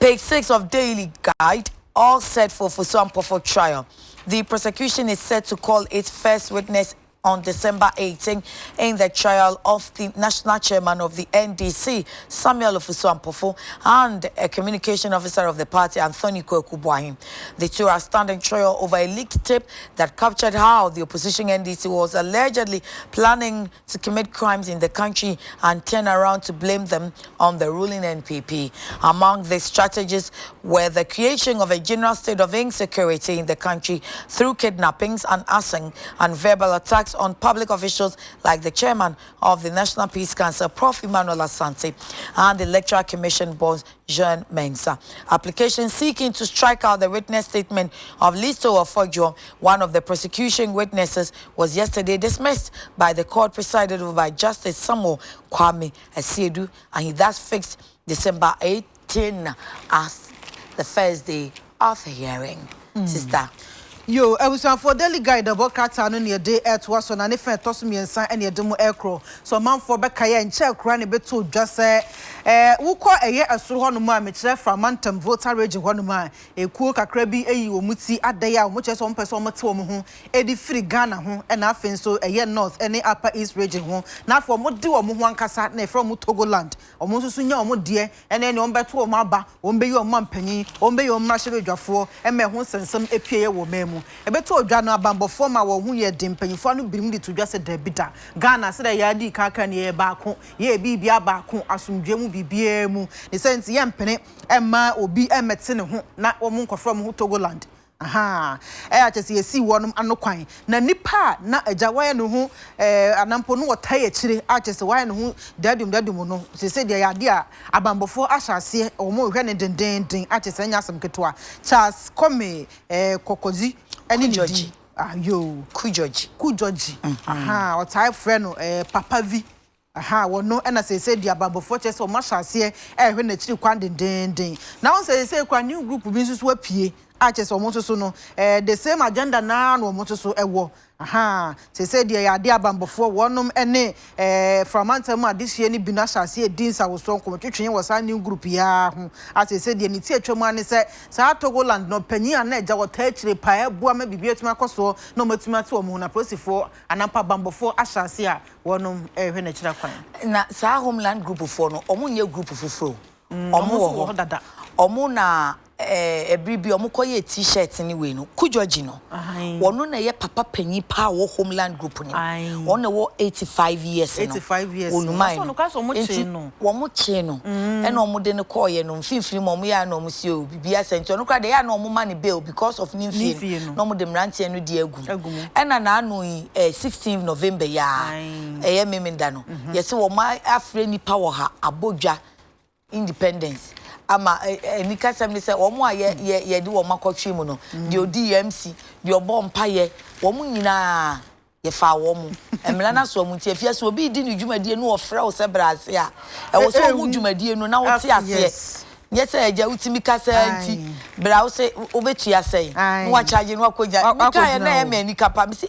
Page 6 of Daily Guide, all set for some trial. The prosecution is set to call its first witness on December 18 in the trial of the national chairman of the NDC, Samuel Ofusu-Ampofo, and a communication officer of the party, Anthony Kwekubuahim. The two are standing trial over a leaked tape that captured how the opposition NDC was allegedly planning to commit crimes in the country and turn around to blame them on the ruling NPP. Among the strategies were the creation of a general state of insecurity in the country through kidnappings and arson and verbal attacks on public officials like the chairman of the National Peace Council, Prof. Emmanuel Asante, and the Electoral Commission boss, Jean Mensah. Application seeking to strike out the witness statement of Listo Ofojo, one of the prosecution witnesses, was yesterday dismissed by the court presided over by Justice Samuel Kwame Asiedu, and he thus fixed December 18 as the first day of the hearing. Sister. Yo, I was for Daily Guide about Catano near day at was on an effect toss me and sign any demo aircraw. So, man for Beckaya and check running bit to just say, who call a year as through one man, which left from Mantam Volta region one man, a cook a crabby, a you mutsi at the year, much as one person at home, Eddie Free Ghana home, and nothing so a year north, any upper east region home, not for what do a Muan Casat from Togoland, or Mosunya or dear, and then on back to a maba, won't be your mum penny, won't be your marshal for, and my home send some APA or memo. A beto Ghana bambo former who ye dimpen, for no bring to just a debita. Ghana said a yadi kakan ye bako, ye be bako, asum jemu bibiemu, the sense yam penny, Emma or be a medicine, not woman from Togoland. Aha, just see one and no quine. Na nipa, na a jawaya no who, anampono or tie chili, artist wine who dadum no. She said the idea, a bambo for Asha see or more rented ding, artist and yasam ketua. Charles come, Kokozi. Any Georgie, yo, Kujoji, aha, or type friend, Papa V, aha, well, no, and as I said, the above fortress or much as here, when the chill quanding ding. Now, say, a new group of business were pie, Aches omo so no the same agenda na no omo so ewo aha say dey ade abambofo wonom ene from antam adehye ni binasha se edinsa wo so nkom twetwen wo sa new group ya ho ase say dey ni ti atwam ane say sa Togoland no panyin ana eja wo ta akire pa eboa ma bibia tuma koso no matuma te omo na prosifo anampa bambofo ahyase a wonom hwe na kira kwan na sa homeland group fo no omo nye group foforo omo wo dada omo na ebribi omukoye t-shirt ni we no kujoji no wono na ye papa panyi pa wo homeland group ni wono wo 85 years no 85 years no no kaso mo che no wo mo che no e na omo de ne koye no mfimfini mo mo ya na omo si o bibia sento no kra de ya na omo ma ne bail because of nimfie no omo de mrantie no di agum e na anu 16 November ya ye memenda no ye se wo ma afre ni power ha abodwa independence ama nika sem ni se wo mo ye di wo makotwe mu no de odi MC de obompa ye wo mo nyina ye fa wo mo emla na so mo tie fia so obi di ni dwumadie no ofre wo se brase a e wo so wo dwumadie no na wo tie ase yes eja utimi kasa nti bra wo se obetua sei no wa charge no akoja nika ye na e ma nika pa mi se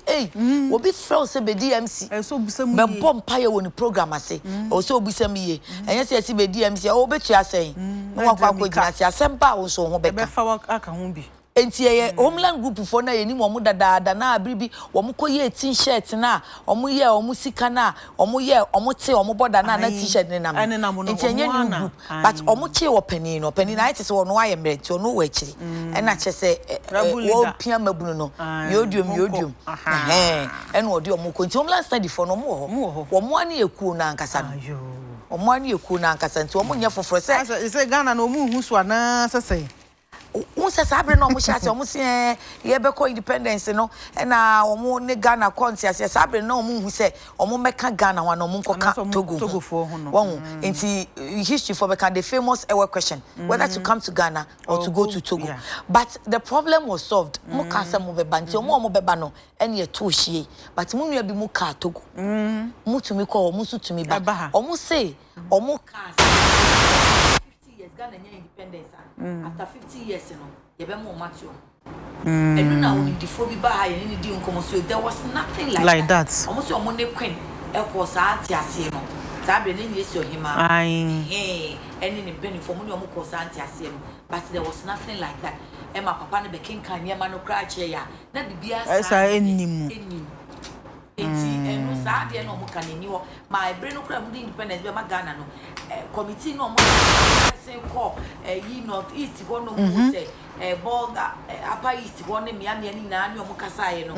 obi frɛ wo se be DMC so busam be bompa ye wo ni program ase o so busam ye enye se be DMC o obetua sei no wa akoja ase asempa wo so ho beka fa aka ho bi enti ye homeland group fo na ye ni mo dadaada na abribi wo mo koye t-shirt na omo ye omo sika na omo ye omo te omo boda na t-shirt ni na enti enye new group but omo che wo pani na ite se wo no aye mreti ono wo akiri e na che se wo pia mabunu no yodium ene odi omo ko enti homeland study fo no mo ho wo mo ani ekuo na ankasa no omo ani ekuo na ankasa enti omo nye foforo se Ghana no mu hu so na sese unse sabre no mo shase omo se ye be ko independence no na omo ne Ghana country ase sabre no omo hu se omo meka Ghana wa no omo nkoka Togo for ho no won nti history for be the famous ever question whether to come to Ghana or to go to Togo but the problem was solved mo ka se mo be ba nti omo be ba no ene ye to hie but mo nua bi mo ka Togo mo tumi ko omo so tumi ba omo say omo ka Ghana independence after 50 years no ye be mo matio enu na woni difo bi ba ha ye ni di nkomo so there was nothing like that almost omo ne queen e ko sa anti ase no sabe ne nyesi ohima eni ne beni for mo ne omo ko sa anti ase no but there was nothing like that e ma papa ne be kinkan ne ma no kra che ya na bibia sa ennim enti enu sa de no mo kan ni ho ma ebre no kra mo di independence be ma Ghana no committee no mo say call yi north east go no mo say Bolga upper east go ne miami ni na ani omo kasa ye no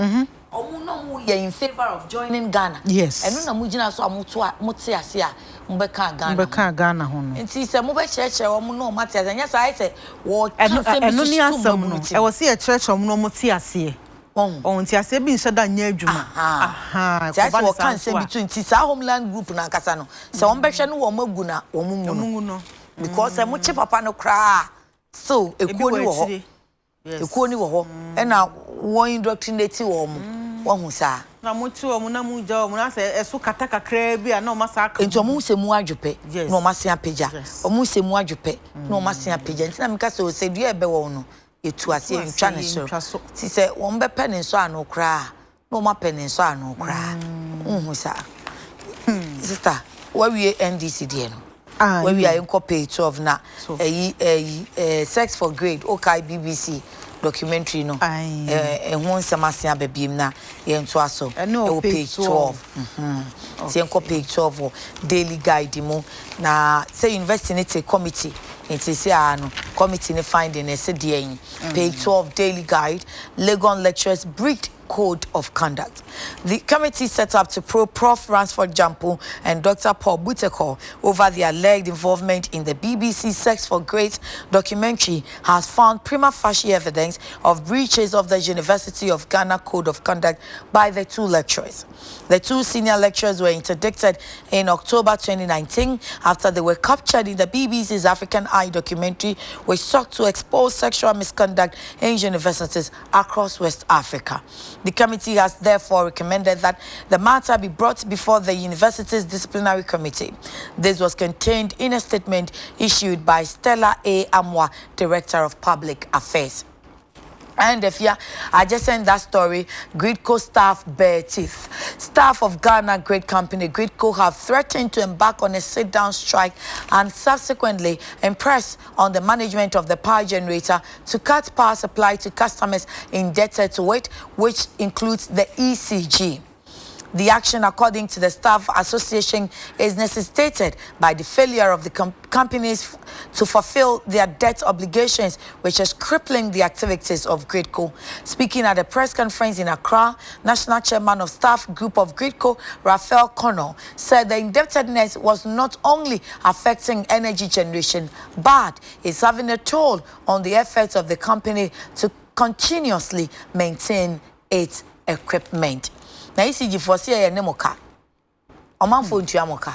omo no mo ye in favor of joining Ghana yes enu na mo gina so amoto a mo te ase a mo be kan Ghana ho no enti se mo be cheche omo no ma te ase nya sa ise wo enu ni asam no e wo se ye cheche omo no mo te ase on ti ase bi nse da nya adwuma just wo kan se between ti sa homeland group na kasa no se won be hwe no wo magu na wo mu no because mo che papa no kra so ekuo ni wo ho ekuo ni wo ho e na wo indoctrinate wo mu wo hu sa na mo chi wo mu na mu ja wo mu na se eso kata kakra bi a na o ma sa aka enti o mu se mu adwope na o ma se apeja o mu se mu adwope na o ma se apeja enti na me ka se o se dua ebe wo no etu ase ntwa ne so ti se won be pen nso anu kra na o ma pen nso anu kra hu sa sister where we NDC there no where we are in page 12 na sex for grade okay BBC documentary no ehun samasia babiem na ye nto aso e page 12 se enko page 12 daily guide mo na say university committee it is no committee ne finding e se dey page 12 daily guide Legon lecturers breached code of conduct. The committee set up to probe Prof. Ransford Jampo and Dr. Paul Buteko over their alleged involvement in the BBC Sex for Grades documentary has found prima facie evidence of breaches of the University of Ghana Code of Conduct by the two lecturers. The two senior lecturers were interdicted in October 2019 after they were captured in the BBC's African Eye documentary, which sought to expose sexual misconduct in universities across West Africa. The committee has therefore recommended that the matter be brought before the university's disciplinary committee. This was contained in a statement issued by Stella A. Amwa, Director of Public Affairs. And if I just sent that story, Gridco staff bare teeth. Staff of Ghana Grid Company, Gridco, have threatened to embark on a sit-down strike and subsequently impress on the management of the power generator to cut power supply to customers indebted to it, which includes the ECG. The action, according to the Staff Association, is necessitated by the failure of the companies to fulfill their debt obligations, which is crippling the activities of Gridco. Speaking at a press conference in Accra, National Chairman of Staff Group of Gridco, Raphael Connell, said the indebtedness was not only affecting energy generation, but is having a toll on the efforts of the company to continuously maintain its equipment. Na ECG for say ya nemoka omanfo ntuamoka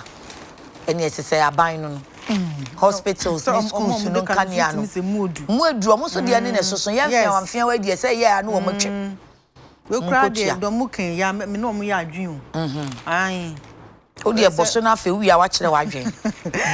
ene esese aban no hospitals ni schools no kania no muedu omo so de ne soso ya fia wamfia wa de say ya no omotwe we kra de domu kan ya me no omo ya adwen ai Odi eboso na fe wi a wa kire wa dwen.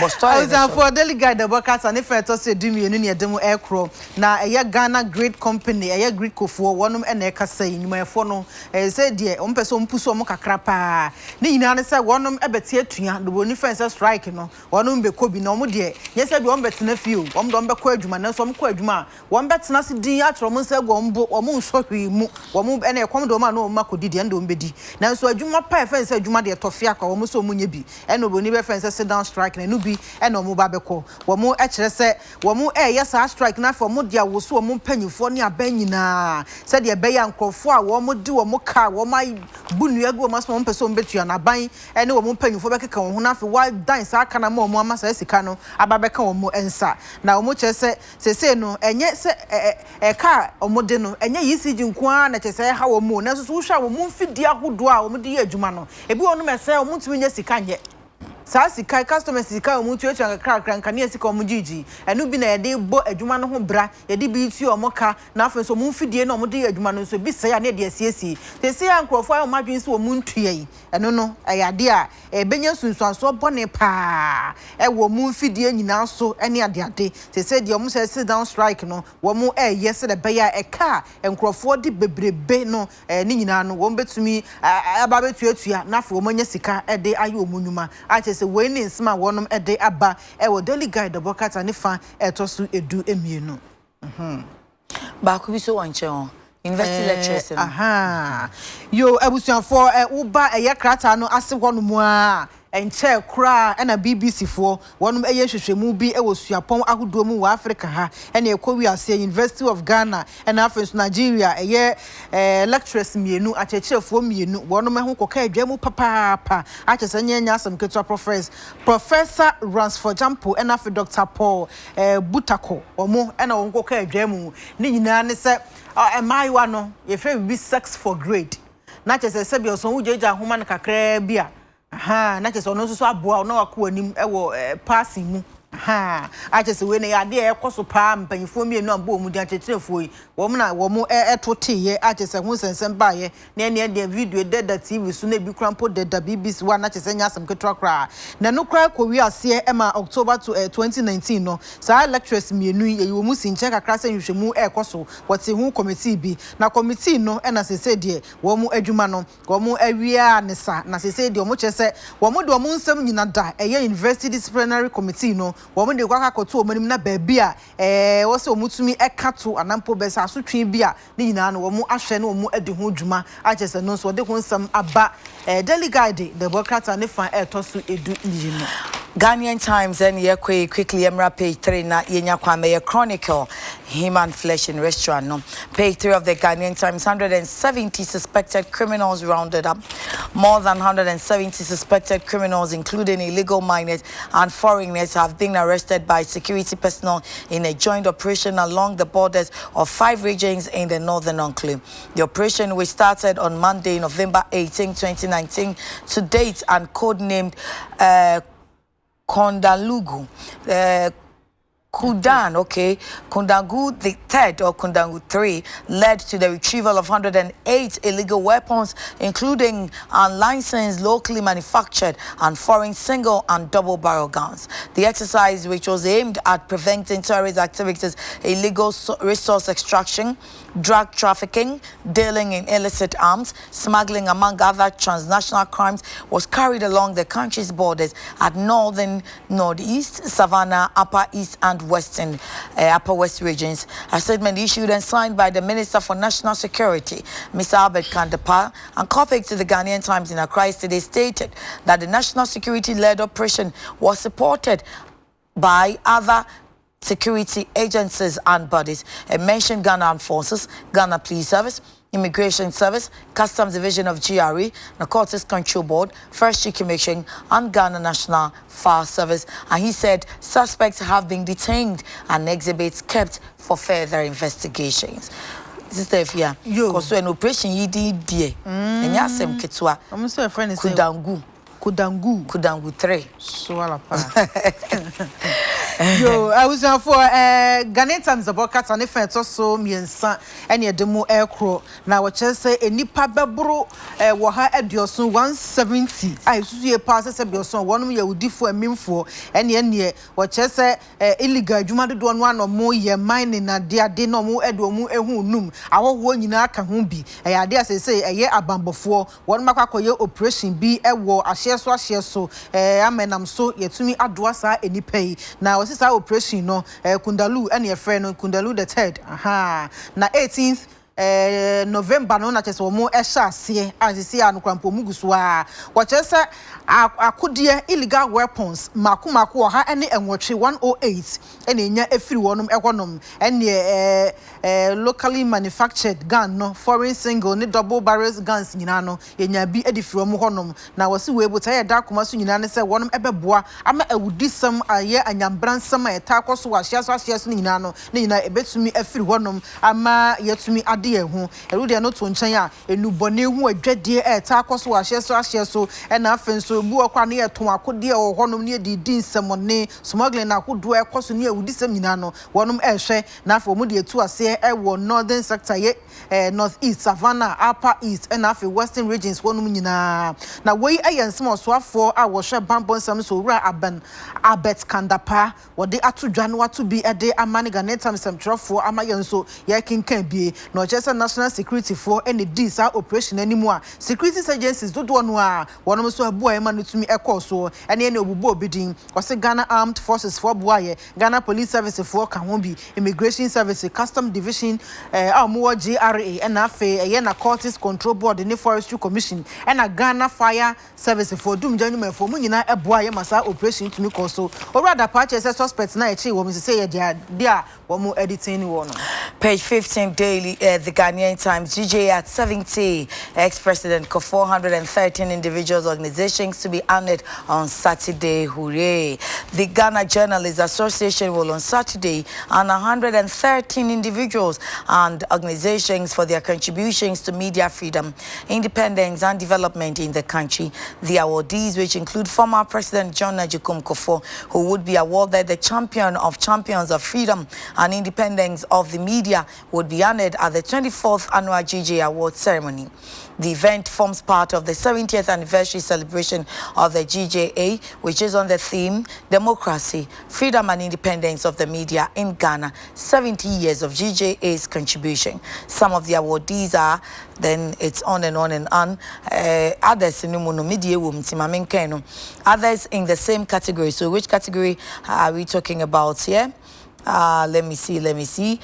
Bosto for daily guide the broadcast and if to say du mienu ne dem aircraft na eye Ghana Grid Company eye Grid kofo wonum e na e kasa yinyumafo no say de o mpeso mpuso mo kakra pa ne nyina ne say wonum e beti atua do boni fence strike no wonum be kobi na omo de ye say de o betena fie o mo do be ko adwuma na so mo ko adwuma won betena se din atro mo say gombo o mo nsohwe mu wo mo e na e kom do ma na o makodi de ndo mbedi na so adwuma pa fence adwuma de tofia kwa wo so munye bi eno boni be friends sit down strike na no bi eno mo ba beko wo mo e kire se wo mo yes strike na for mo dia wo so wo mo panyifo ne aban nyina se de be ya nkrofo a wo mo di wo mo ka wo mai bunu agu wo maso mo peso mbetua na ban ene wo mo panyifo be keka wo ho na fe wa dan sa aka na mo amasa sika no aba beka wo mo ensa na wo mo kire se no enye se ka wo mo de no enye yisiji nko na kire se ha wo mo na so wo hwa wo mo mfidi ahodo a wo mo di adwuma no ebi wo no mese wo mo tumi sika nye sa sika customer sika omu tuetu akakra nkane sika omu gigi enu bi na yede bo adwuma no ho bra yede bi tu omoka na afa so mu mfidie na omu de adwuma no so bi se ya na de asiesie se ya nkrofo a omadwen se omu ntue enu no ayade a ebenya sunsuanso bone pa wo mu mfidie nyina so ene ade se de omu se sit down strike no wo mu yes de be ya eka nkrofo de bebrebe no ni nyina no wo betumi aba betuatua na afa omu nya sika de aye omu nyuma se we ni nsma wonum ede aba wo daily guide the broadcast and fa etosu edu emienu ba ku bi so wanche on university lecturers yo abusuafo uba eye krata no ase wonum a enche kra na BBC fo wonum eye hwehwemu bi wo suapon ahodo mu wa Africa ha na ekowi ase University of Ghana na afenso Nigeria eye lecturers mienu achechefo mienu wonum ho koka adwamu papa achese nyanya asem ketua professor Ransford Jampo na afi Dr. Paul Butako omo na won koka adwamu ni nyina ne se emaiwa no ye fe bi sex for grade na chese se bi oso wujeja homa na kakra bia na chese ono so aboa ono akọ anim ewo passing mu achese we ne ade ekoso pa mpanyifo mienu ambo mu di achechefo yi wo mo etoteye achese hu sensem baaye na de video de TV so na bi krampo de BBC wa na chese nya asem ketrakra na no kra ko wi ase ema October to 2019 no sa lecturers mienu yi wo mu sinche kakra se nhwehwemu ekoso wote hu committee bi na committee no na sese de wo mu adwuma no wo mu awia ne sa na sese de wo mu chese wo mu de wo mu nsem nyina da eye University Disciplinary Committee no wo de kwa kakoto omanim na baabi a wo se omutumi ekato anampo besa asotwe bi a ne nyina no wo mu ahwe no mu ade ho dwuma achese no so de ho nsam aba daily guide the broadcast and fa etosu edu nyino Ghanaian Times and quickly Emra page 3 na yenya kwame chronicle human flesh in restaurant no page 3 of the Ghanaian Times 170 suspected criminals rounded up. More than 170 suspected criminals including illegal miners and foreigners have been arrested by security personnel in a joint operation along the borders of 5 regions in the northern enclave. The operation, which started on Monday, November 18, 2019 to date and codenamed Kondalugu, Kundangu the third or Kundangu 3 led to the retrieval of 108 illegal weapons, including unlicensed, locally manufactured and foreign single and double barrel guns. The exercise, which was aimed at preventing terrorist activities, illegal resource extraction, drug trafficking, dealing in illicit arms, smuggling, among other transnational crimes, was carried along the country's borders at northern, northeast, savannah, upper east, and western, upper west regions. A statement issued and signed by the Minister for National Security, Mr. Albert Kandapa, and copied to the Ghanaian Times in Accra today, stated that the national security-led operation was supported by other security agencies and bodies. It mentioned Ghana Armed Forces, Ghana Police Service, Immigration Service, Customs Division of GRE, Narcotics Control Board, First Cheek Commission, and Ghana National Fire Service. And he said suspects have been detained and exhibits kept for further investigations. Sister Efia, because when operation you did, and yasem ketwa, I'm so a friend is Kudangu 3. Swallow. Yo, I was now for Ghanaian Times about cats and if it's also me and son and your demo aircrow. Now, what just say a nipa babro, waha at your son 170. I see a passes of your son, 1 year would differ a mean for any year. What just say illegal, you might do one or more year mining and dear dinner more edward who noom. Our one in our can be. I dare say a year about before 1 Macquarie operation be a war, a share so, I'm so yet to me adwasa any pay. Now, this is our operation, no, Kundalu and your friend Kundalu the third. Aha. Now 18th November no na chese omo ehya ase as see anu kwampo muguswa what chese akodie illegal weapons makumako ha ene enwotwe 108 ene enya efiri wonum ekonom ene locally manufactured gun no foreign single ne double barrels guns nyina no enya bi edifiri omo honom na wose we buta ye da koma so nyina ne se wonum ebeboa ama awudisam aye anyambransam eta koso ahia so nyina no ne nyina ebetumi efiri honom ama yetumi hu erude no to nchen a enubone hu adwade eta akoso ahye so na afenso bu okwa na ye ton akode o honom ne didi nsemone smuggling na akodo ekoso ne awudisam nyina no wonum ehwe na afo mu de etu ase wo northern sector ye northeast savannah upper east and afi western regions wonum nyina na wey ayensem osoafo a wo hwe bambon sam so wura abet kandapa wode atodwa no wato bi ede amane Ghanaian Times trofo amayenso ye kinkan bi no national security for any this operation anymore security agencies do no a wono so abu aye manu tumi ekoso ene ene obubo obidin wose Ghana Armed Forces for buaye Ghana Police Service for kanwobi Immigration Service Custom Division amuwo GRA ena afe eye na Narcotics Control Board ne Forestry Commission ena Ghana Fire Service for dum januma for munyina eboaye masa operation tumi koso orada patch say suspects na echi wo say ye dia wo mu editing wono page 15 daily the Ghanaian Times, GJ at 70, ex-president of 413 individuals, organizations to be honored on Saturday. Hooray! The Ghana Journalists Association will on Saturday honor 113 individuals and organizations for their contributions to media freedom, independence and development in the country. The awardees, which include former President John Najikum Kufuor, who would be awarded the Champion of Champions of Freedom and Independence of the Media, would be honored at the 24th annual GJ Award ceremony. The event forms part of the 70th anniversary celebration of the GJA, which is on the theme Democracy, Freedom and Independence of the Media in Ghana, 70 years of GJA's contribution. Some of the awardees are, then it's on and on and on. Others in others in the same category. So which category are we talking about here? Let me see.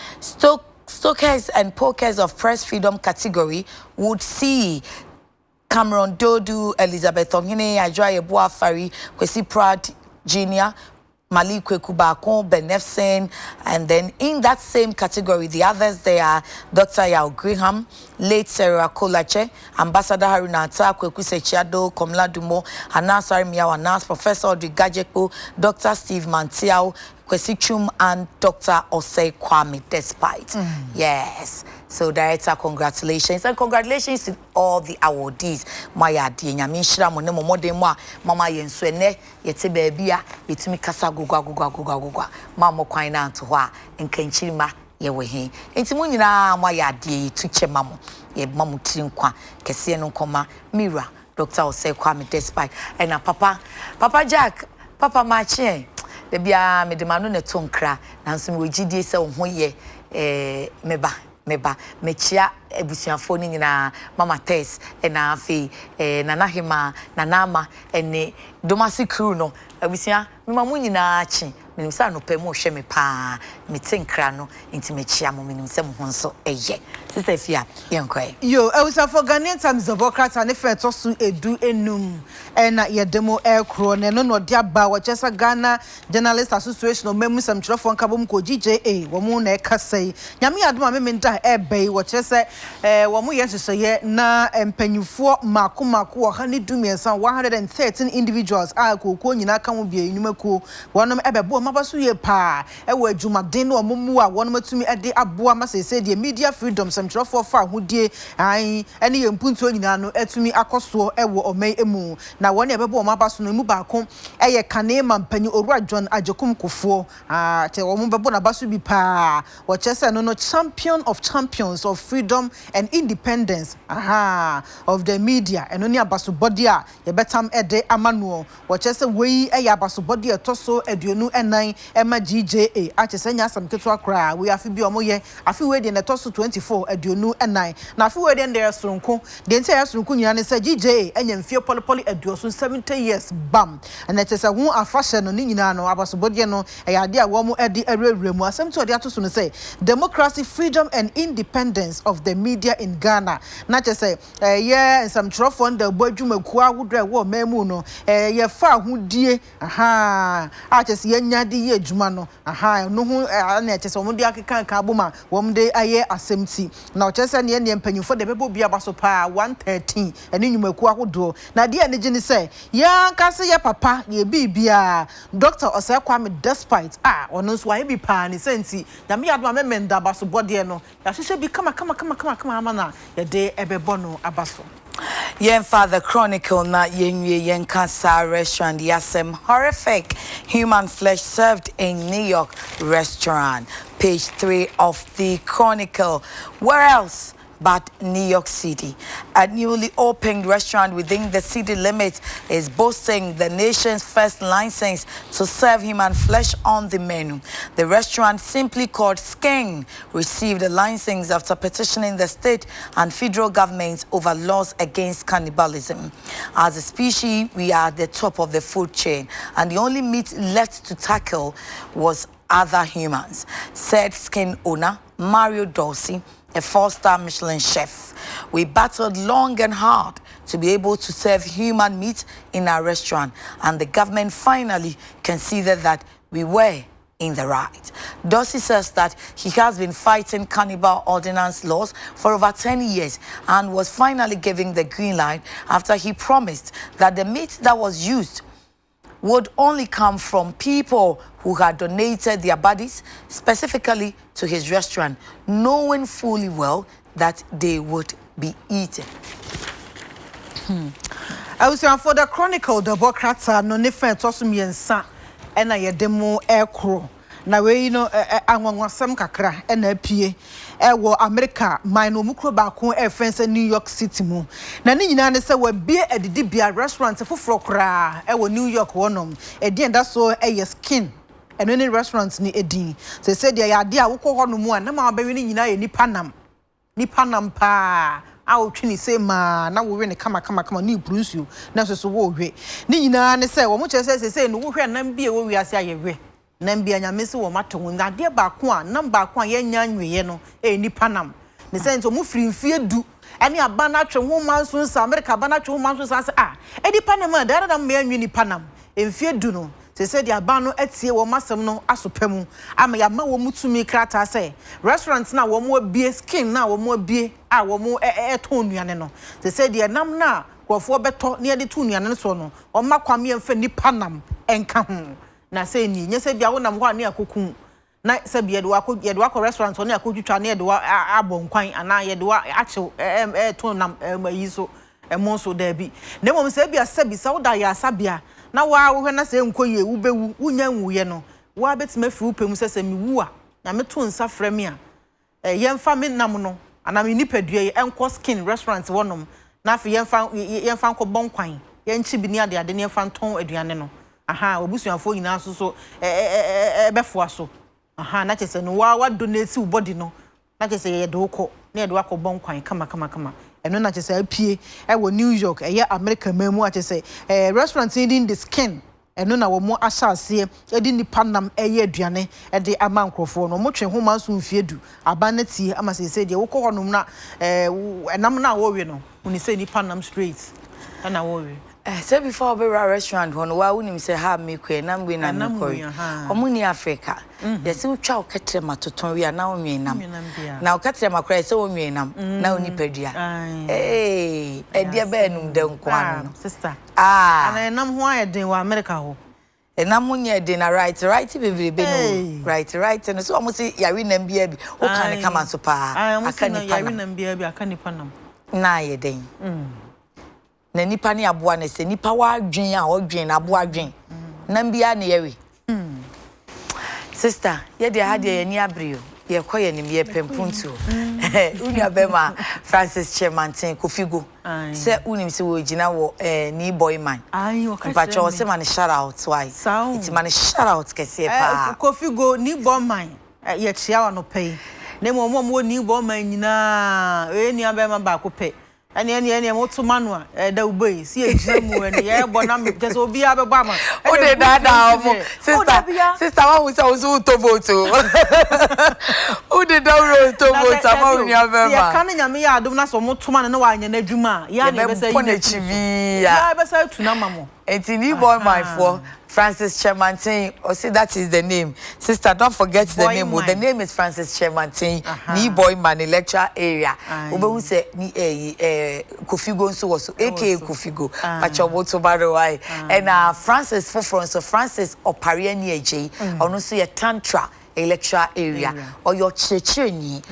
Stokers and pokers of press freedom category would see Cameron Dodu, Elizabeth Ongine, Ajoy Boafari, Kwesi Pratt Jr., Malik Kwekubako, Ben Efsen, and then in that same category, the others they are Dr. Yao Graham, late Sarah Kolache, Ambassador Haruna Ata, Kwekuse Chiado, Komla Dumo, Anas Arimiao, Anas, Professor Audrey Gajeko, Dr. Steve Mantiao, Kwesi Chum, and Dr. Osei Kwame, despite. Yes. So, Director, congratulations. And congratulations to all the awardees. Maya Dinya, Mishra, Monemo, Modema, Mama Yenswene, Yete Babia, Yetumi Kasa Guga, Mamo Kwaina Antoa, and Kenchima, Yewehe. And Timunina, Maya Di, Tuche Mamo, Ye Mamu Trinkwa, Kesiano Koma, Mira, Dr. Osei Kwame, despite. And Papa Jack, Papa Mache. The bia me de manu ne tonkra nanso me wogidie se wo ho ye meba meba mechia ebusuafo ni nyina mama Tess na afi nana hema nana ama ene domasi crew no abusua mema mu nyina achi menim sa no pɛ mu hwɛ me pa me tinkra no nti mechia mo menim sɛ mo ho nso eye sister Fia yenkɔe yo for Ghanaian Times the Democrat and if to so edu enum na ye demo aircrow ne no dia ba wo chesa Ghana Journalist Association o memu sam kyerɛfo nkabom ko GJA wo mu na ekasai nyame adoma me menta ebe wo chesa wo mu ye hyehyɛ na empanyufo mako wo ha ne dumiensa 113 individuals a kokko nyina ka mo bia enyumakuo wonom ebebo mabaso ye pa wo adwumaden no omumu a wonom atumi ade aboa masese de media freedom sam kyerɛfo fa hodie ai ene ye mpuntuo nyina no atumi akoso wo omai emu na won e bebo mabaso no mu baako eye kane mampanyi Owura John Ajekum Kofo che wo mu bebo na baso bi pa wo chese no champion of champions of freedom and independence of the media eno ni abaso body a ye betam ede amano wo chese wei eye abaso body etoso aduonu enan ema GJA a chese nya asam keto akra we afi bi omoye afi we de na etoso 24 aduonu enan na afi we de ndere soronko de ntia ya soronko nyina ne se GJA enya mfie polipoli aduoso 70 years bam na chese hu afahye no ni nyina no abaso body no eye ade a wo mu ede erewremu asem to de atoso no say democracy freedom and independence of the media in Ghana na chese ye some trofo nda boadwumaku awodre wo memu no ye fa hodie a chese ye nyade ye adwuma no no hu na chese wo de akeka ka aboma wo de aye asemti na chese ne ne mpanyufo de bebo bia baso pa 113 ene nwumaku ahodo na de ene gini say ya kase ye papa ye bibia Dr. Osekwame despite ono so aye bi pa ni senti na me adoma memenda baso bode no ya hwehwe bi kama ama na ye de ebebo no abaso Yen Father Chronicle na yenwie yenkasa restaurant yasem horrific human flesh served in New York restaurant. Page 3 of the Chronicle. Where else but New York City? A newly opened restaurant within the city limits is boasting the nation's first license to serve human flesh on the menu. The restaurant, simply called Skin, received a license after petitioning the state and federal governments over laws against cannibalism. As a species, we are at the top of the food chain, and the only meat left to tackle was other humans, said Skin owner Mario Dorsey, a 4-star Michelin chef. We battled long and hard to be able to serve human meat in our restaurant, and the government finally considered that we were in the right. Dorsey says that he has been fighting cannibal ordinance laws for over 10 years and was finally given the green light after he promised that the meat that was used would only come from people who had donated their bodies specifically to his restaurant, knowing fully well that they would be eaten. I was for the Chronicle, the Democrats are no different to me and sa and I demo aircrow. Na we anwanwasam kakra na apie wo America mine omukro ba ko efense New York City mu na ne nyina ne se wa bie edidi bia restaurant foforo kra wo New York wonom edi enda so Skin eno ne restaurant ni edin se dia ya de a wo ko hono mu a na ma ba we ne nyina ye nipa nam pa a wo twini se ma na wo we ne kama ni brusu na so wo hwe ne nyina ne se wo mu kire se no wo hwe nam bie wo wiase ayehwe Nambia nyamesi wo matongu na de ba ko a namba ko a ye nya nweye no nipa nam ne sense mu firi mfie du ene aba na twe ho manso sa America aba na twe ho manso sa edipa nam a dara me anwi nipa nam mfie du no se de aba no atie wo masem no asopam ama ya ma wo mutumi krata se restaurant na wo mo bie Skin na wo mo bie a wo mo ton nuane no se de nam na kwofo beto ne de tu nuane no so no o makwame emfa nipa nam enka ho na say ni nyese bia wonam ho ane akokun na se bia de wako restaurant on akotwitwa na de wa abonkwan ana ye de wa achew ton nam yi so monso da bi na mom se bia se bi sa wo da ya sabia na wa wo hwe na se nkoye wo bewu wunya nwuye no wa betima fi upem se mi wu a na me to nsa frame a yemfa me nam no ana me nipadua ye enko Skin restaurant wonom na afi yemfa nko bonkwan yenchi bi ni ade ne yemfa ton aduane no obusuafo nyina so befoa so na chese no wa donate body no na je say ye de woko na ye de wakobon kwan kama eno na je say apie e wo New York ye America mamu a je say restaurant in the skin eno na wo mo asase e di nipa nam eye aduane e de ama nkrofo no mo twe ho manso mfiedu abanati ama se de woko honom na enam na wo we no uni say nipa nam straight na wo we say before be restaurant hono wa unim say ha me kwe nam we na me kore omuni Africa yes we twa oketre matoton we na onwe nam na oketre makora say onwe nam na oni padua eh e dia ba enum de nkwa no sister ana nam ho ayeden wa America ho enam ho nya de na right be no right and so almost yawi nam bia bi o kan kama so pa aka ni yawi nam bia bi aka ni panam na yeden na nipa ni aboa na se nipa wa adwen a odwen na aboa adwen nam bia na yewe sister ye de ha de ye ni abreo ye koye nim ye pempuntu unia bema Francis Chemantin Kofigo se unim se wo gina wo ni boy man pa cho se man shout out why it man shout out kese pa Kofigo ni boy man ye chia wa no pay na mo ni boy man nyina ni abema ba ko pay ani motuma no da ubei si ejina mu ene ye bo na me just obi abeba ma o de dada omo sister wa we say o to vote o de da ro to vote ama oni abema ye kan nyame ya adom na so motuma no wa anya na adwuma ya na be say ya be say tuna mamo enti ni boy my for Francis Chemantin, or say that is the name. Sister, don't forget the name. Well, the name is Francis Chemantin, ni boy man in lecture area. Ube who say ni Kofigo so was aka Kofigo. Pacha woto barowai. And Francis so Francis oparian ni AJ. Or no say a tantra a lecture area. Or your checheni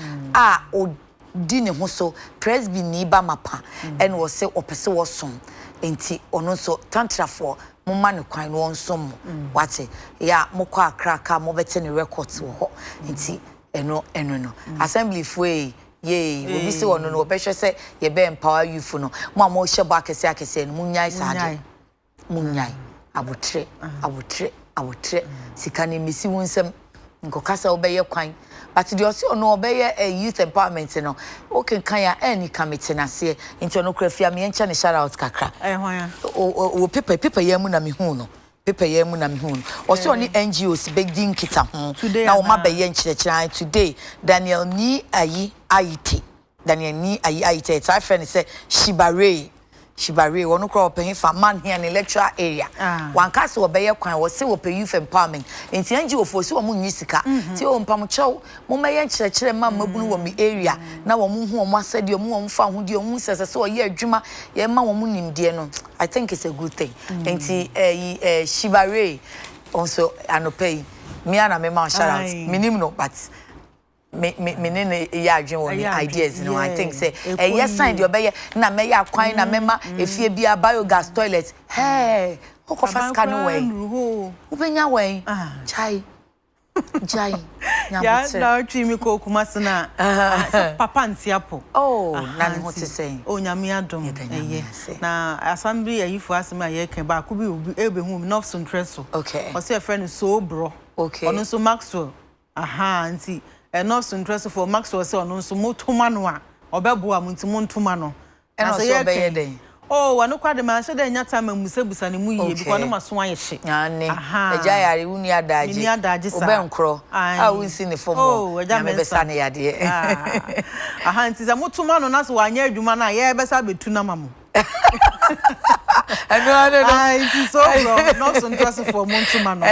o dine hoso presby ni ba mapa. And was say opese wasum. Enti ono so tantra for mama no kwan no nsom wate ya mokọ akraka mo bete ne records wo nti eno no assembly fue ye obi se wono no obehwe se ye be empower youth no mo hye akese no munyai saade munyai abotre sika ne misi wonsem nkokasa obeye kwan but the also no obeye youth empowerment no o kan ya any committee na se nti no krafia me encha ne shout out kakra hwan o paper ya mu na me hu no also oni NGOs big din kita ho na o mabaye nchirechira today Daniel ni ayi ayite it's our friend say Shibare wonu kro open fa man here in lecture area wan kase obeye kwan wo se wo pe youth empowerment enti anji wo fosi wo munyi sika ti o mpam chew mo meye nkyerechire ma mabunu wo mi area na wo mu hu wo asade wo mu fa hu de wo sese so ye adwuma ye ma wo mu nimde no I think it's a good thing enti Shibare also anopay me ana me ma shout out minim no but me ya adwen wo ideas no I think say yes sign the obeye na me ya kwan na mema efie bia biogas toilet hey oko faska no way ubenya way chai ya na twimi ko kumase na papa ntiapo na ne ho te say nyame adom na assembly ayifu asema ye kan ba ko bi ebe hu North Central okay o say friend so bro okay ono so Maxwell nti enough interest for Maxwell say ono so motuma no a obebo am nti montuma no na so obeye den wano kwa de ma se de nyata ma musebusa ne mu yie biko no maso aye hye ane eja yare uni adaje obe nkro wunsi ne fomo na me besa ne yade nti za motuma no na so wanya adwuma na ye besa betu na mamu I so bro not so interest for montuma no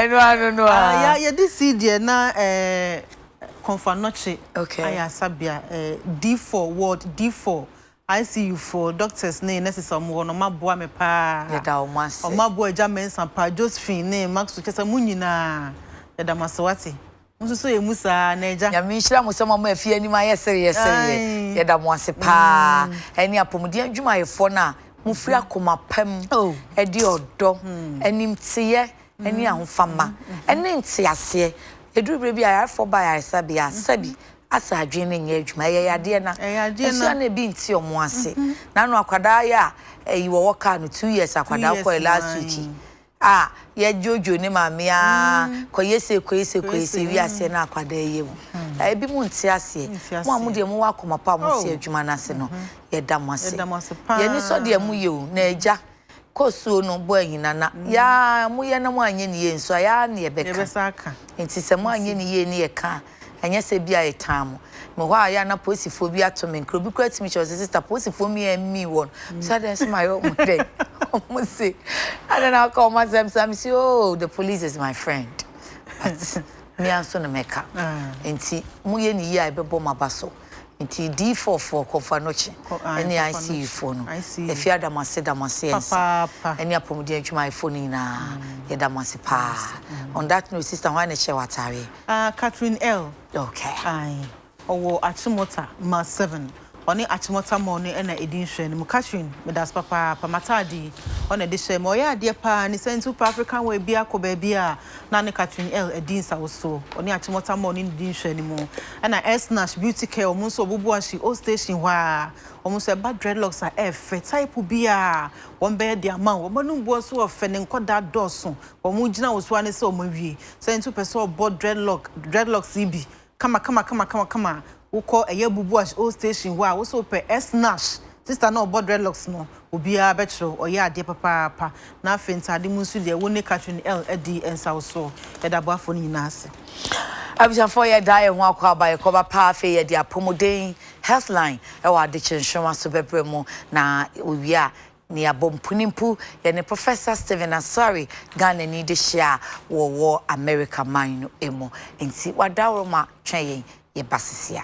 ya this CD na Confanoche aya sabia D4 ward D4 ICU for doctors name necessary mo no maboa me pa yeda o mase o maboa eja mensa pa Josephine name Max so kesa munyina yeda masewate nso so emusa na eja ya me nhira mo sema mo afie ani ma yesere yeda mo ase pa eni apomudi adwuma yefo na mo firi akoma pam edi odo enim tiye eni ahofama eni ntiase edurbre bi ayafo ba ayasabia sabi asa adwene nya adwuma yade na so na bi nti omo ase na no akwada ya eyiwo woka no 2 years akwada ko last week ah ye jojo ne maame a koyese wi ase na akwada ye mu ebi mu nti ase mo amu de mu wakoma pa mo se adwuma na ase no ye da mo ase ye ni so de mu ye o na eja kosuo no bo ahina na ya mu ye na mo anye ne ye nso ya na ye beka nti se mo anye ne ye ne ye ka anya se bia ye tam mo ho aya na posifo bi atome nkro bi kwati mi cho sister posifo mi won so that's my own day say I don't know call myself say oh the police is my friend but me answer na meka enti mu ye ni ye ibebo mabaso enti D4 for kofa noche any ICU phone no if you ada mase ensa any apomudi adwuma phone na ye da mase pa on that note sister why na share watare Catherine L okay owo achimota ma 7 oni achimota mo ni na edin hwe ni mu Catherine me das papa matadi ona de hwe mo ya de pa ni Central African we bia ko ba bia na ne Catherine L edin sa so oni achimota mo ni edin hwe ni mu na Nash beauty care o mu so obubu ashi o station wa o mu se bad dreadlocks are f type bia won be de ama wo bonu bu so of ne nkoda doso o mu gina wo so ane se o mu wie Central person board dreadlocks ibi kama uko eye bubu as old station wa wo so pe Nash sister no board dreadlocks no obia betro oye ade papa na afentade mu nsu de wo ne Catherine L edi ensa so e da boafo ni nyina ase abisa for ye die ho akwa ba ye koba pa fe ye de apomoden healthline e wa Adekye Nsroma so bebre mu na owia ni abompunimpu ye ne Professor Stephen Asari Ghana ni de share wo America man no emo enti wadawroma twen ye basisia